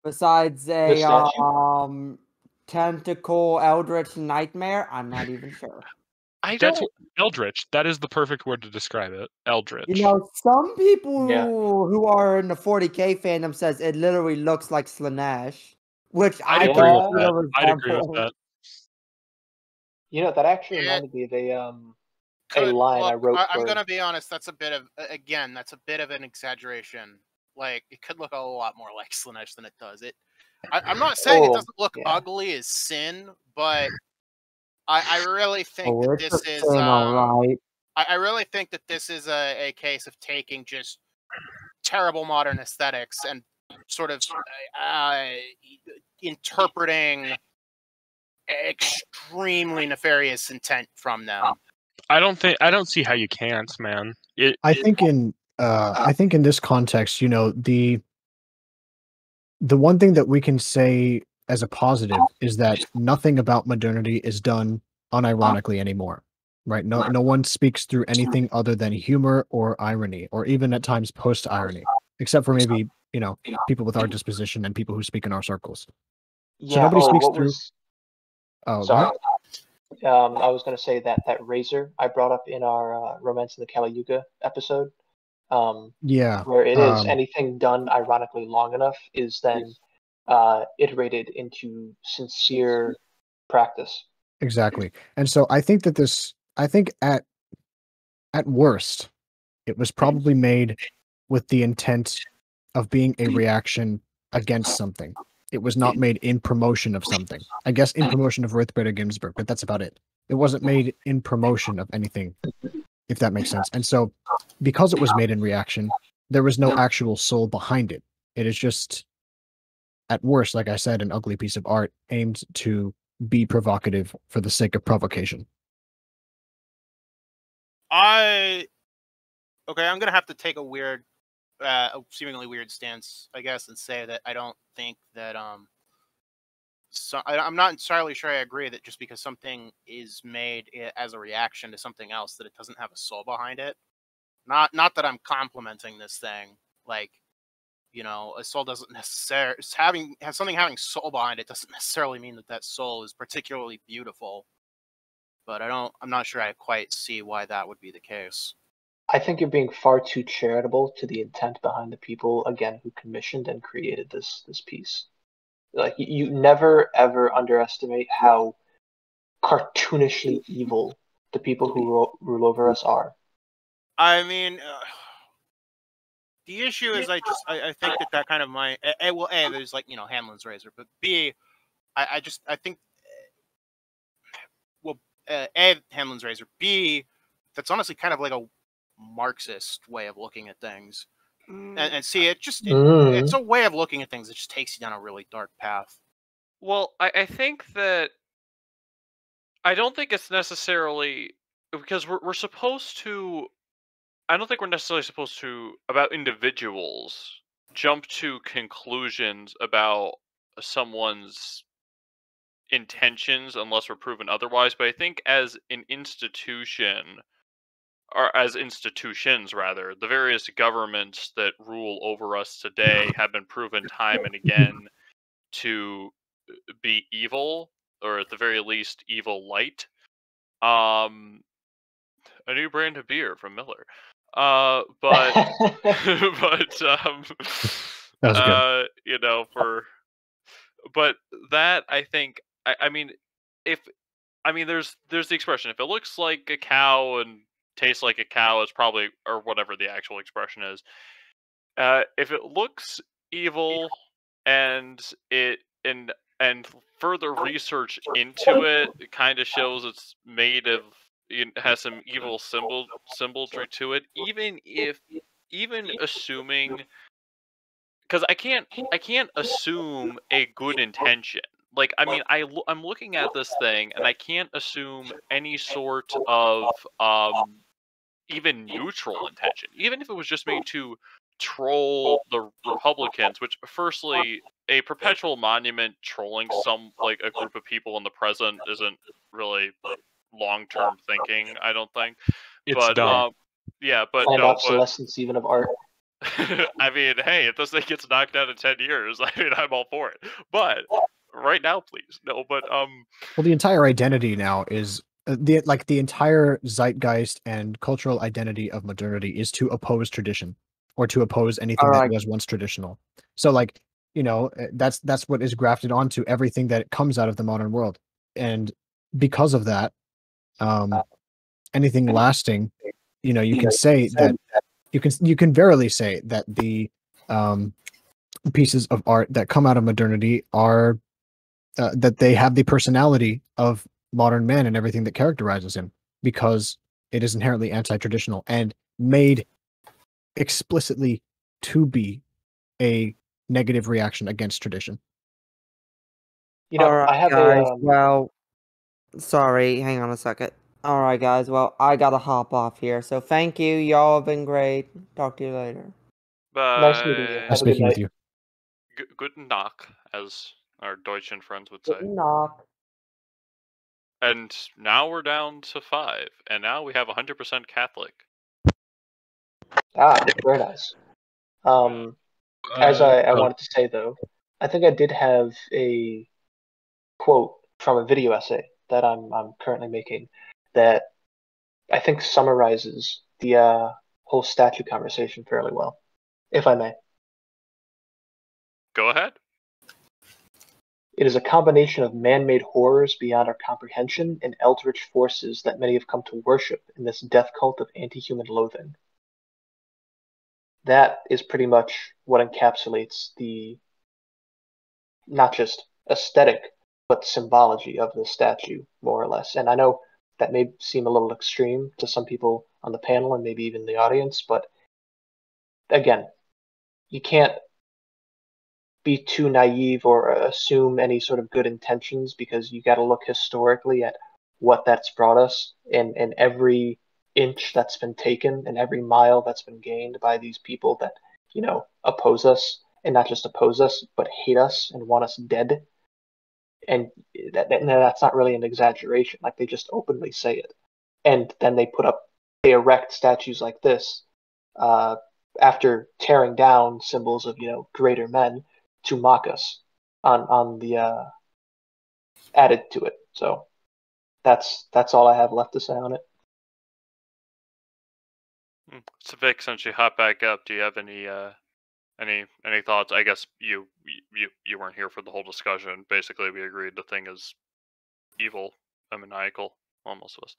Besides a statue? tentacle eldritch nightmare, I'm not even sure. That's Eldritch. That is the perfect word to describe it. Eldritch. You know, some people Yeah. who are in the 40K fandom says it literally looks like Slanesh, which I'd I agree with don't that. feel I'd agree with that. You know, that actually Yeah. reminded me of a line I wrote. I'm for- gonna be honest. That's a bit of an exaggeration. Like, it could look a lot more like Slanesh than it does. I'm not saying it doesn't look ugly as sin, but I really think that this is alright. I really think that this is a case of taking just terrible modern aesthetics and sort of interpreting extremely nefarious intent from them. I don't see how you can't, man. I think in this context, you know, the one thing that we can say as a positive is that nothing about modernity is done unironically anymore. Right? No one speaks through anything other than humor or irony, or even at times post-irony, except for maybe, you know, people with our disposition and people who speak in our circles. So nobody speaks through. Sorry. I was going to say that razor I brought up in our Romance in the Kali Yuga episode. Yeah. Where it is anything done ironically long enough is then iterated into sincere practice. Exactly. And so I think that at worst, it was probably made with the intent of being a reaction against something. It was not made in promotion of something. I guess in promotion of Ruth Bader Ginsburg, but that's about it. It wasn't made in promotion of anything, if that makes sense. And so because it was made in reaction, there was no actual soul behind it. It is just, at worst, like I said, an ugly piece of art aimed to be provocative for the sake of provocation. I'm gonna have to take a weird a seemingly weird stance, I guess, and say that I don't think that I'm not entirely sure I agree that just because something is made as a reaction to something else that it doesn't have a soul behind it. Not that I'm complimenting this thing, like, you know, a soul doesn't necessarily something having soul behind it doesn't necessarily mean that that soul is particularly beautiful. But I'm not sure I quite see why that would be the case. I think you're being far too charitable to the intent behind the people, again, who commissioned and created this piece. Like, you never ever underestimate how cartoonishly evil the people who rule over us are. I mean, the issue is I think that kind of might well, A, there's, like, you know, Hanlon's razor, but B, I think, well, A, Hanlon's razor, B, that's honestly kind of like a Marxist way of looking at things. And see, it's a way of looking at things that just takes you down a really dark path. Well, I think that I don't think it's necessarily because we're supposed to. I don't think we're necessarily supposed to, about individuals, jump to conclusions about someone's intentions unless we're proven otherwise. But I think as an institution, or as institutions rather, the various governments that rule over us today have been proven time and again to be evil, or at the very least, evil light. A new brand of beer from Miller. But but That was good. you know, but that I think I mean, if I mean there's the expression, if it looks like a cow and tastes like a cow, it's probably, or whatever the actual expression is. If it looks evil and it and further research into it kind of shows it's made of, it has some evil symbolry to it, even assuming, because I can't assume a good intention. Like, I mean, I'm looking at this thing and I can't assume any sort of even neutral intention, even if it was just made to troll the Republicans. Which, firstly, a perpetual monument trolling like a group of people in the present isn't really long-term thinking, I don't think. It's dumb. Yeah, but And no, obsolescence even of art. I mean, hey, if this thing gets knocked down in 10 years, I mean, I'm all for it. But right now, please, no. But well, the entire identity now is the entire zeitgeist and cultural identity of modernity is to oppose tradition, or to oppose anything that was once traditional. So, like, you know, that's what is grafted onto everything that comes out of the modern world, and because of that, anything lasting, you know, you can say that you can verily say that the pieces of art that come out of modernity are that they have the personality of modern man and everything that characterizes him, because it is inherently anti-traditional and made explicitly to be a negative reaction against tradition. You know, Alright, I have guys, a well, sorry, hang on a second. Alright, guys, well, I gotta hop off here, so thank you, y'all have been great. Talk to you later. nice meeting you. Nice Have a good speaking with night. you. Guten Nacht, as our Deutschen friends would say. Guten Nacht. And now we're down to 5, and now we have 100% Catholic. Ah, very nice. As I wanted to say, though, I think I did have a quote from a video essay that I'm currently making that I think summarizes the whole statue conversation fairly well, if I may. Go ahead. It is a combination of man-made horrors beyond our comprehension and eldritch forces that many have come to worship in this death cult of anti-human loathing. That is pretty much what encapsulates the not just aesthetic, but symbology of the statue, more or less. And I know that may seem a little extreme to some people on the panel and maybe even the audience, but again, you can't be too naive or assume any sort of good intentions, because you got to look historically at what that's brought us, and every inch that's been taken and every mile that's been gained by these people that oppose us, and not just oppose us, but hate us and want us dead. And that's not really an exaggeration. Like, they just openly say it. And then they erect statues like this after tearing down symbols of, greater men to mock us on the added to it. So that's all I have left to say on it. So Vic, since you hop back up, do you have any thoughts? I guess you weren't here for the whole discussion. Basically, we agreed the thing is evil and maniacal. Almost was.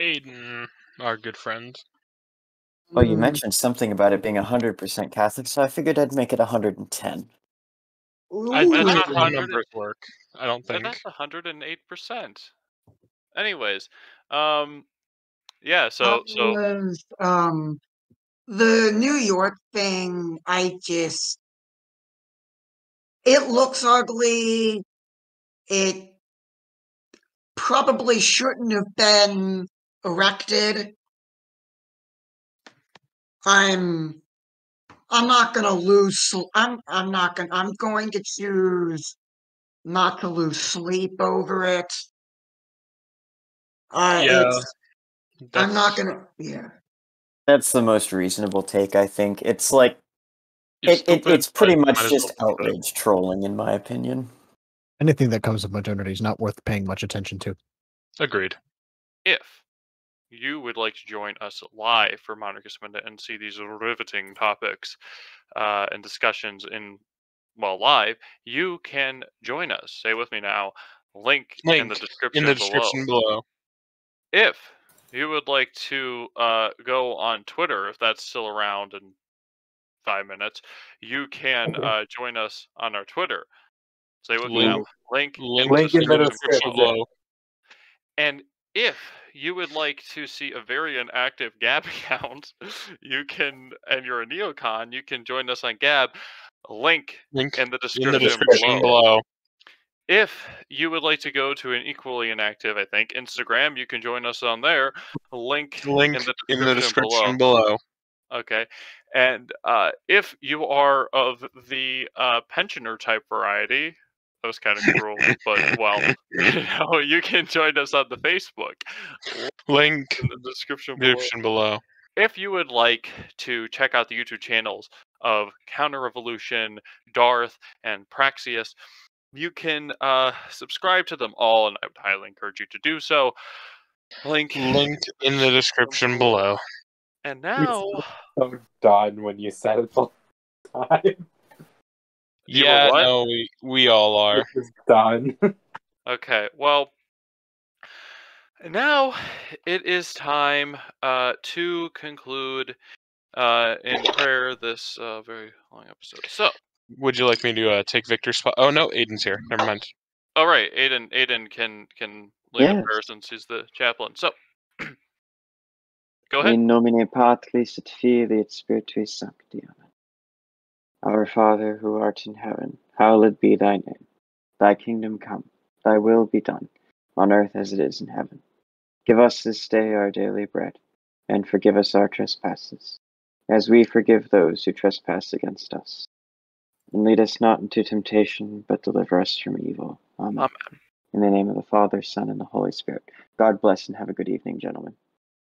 Aiden, our good friend. Well, you mentioned something about it being 100% Catholic, so I figured I'd make it 110. That's not how numbers work. I don't think. That's 108%. Anyways, yeah. So the New York thing, it looks ugly. It probably shouldn't have been erected. I'm not gonna lose. I'm going to choose not to lose sleep over it. Yeah, I'm not gonna. Yeah. That's the most reasonable take, I think. It's like it's pretty much just outrage trolling, in my opinion. Anything that comes of modernity is not worth paying much attention to. Agreed. If you would like to join us live for Monarchist Minute and see these riveting topics and discussions live, you can join us. Say with me now. Link in the description below. If you would like to go on Twitter, if that's still around in 5 minutes, you can join us on our Twitter. Say with me now. Link in the description below. And if you would like to see a very inactive Gab account, you can, and you're a neocon, you can join us on Gab. Link in the description below. If you would like to go to an equally inactive, I think, Instagram, you can join us on there. Link in the description below. Okay. And if you are of the pensioner type variety, that was kind of cruel, but you can join us on the Facebook. Link in the description below. If you would like to check out the YouTube channels of Counter Revolution, Darth, and Praxus, you can subscribe to them all, and I would highly encourage you to do so. Link in the description below. And now, so done when you said it all the time. Yeah, no, we all are. It's done. Okay, well, now it is time to conclude in prayer this very long episode. So, would you like me to take Victor's spot? Oh no, Aiden's here. Never mind. All right, Aiden can lead the prayer since he's the chaplain. So, go ahead. In nomine Patris et Filii et Spiritui Sancti. Amen. Our Father, who art in heaven, hallowed be thy name. Thy kingdom come, thy will be done, on earth as it is in heaven. Give us this day our daily bread, and forgive us our trespasses, as we forgive those who trespass against us. And lead us not into temptation, but deliver us from evil. Amen. In the name of the Father, Son, and the Holy Spirit. God bless and have a good evening, gentlemen.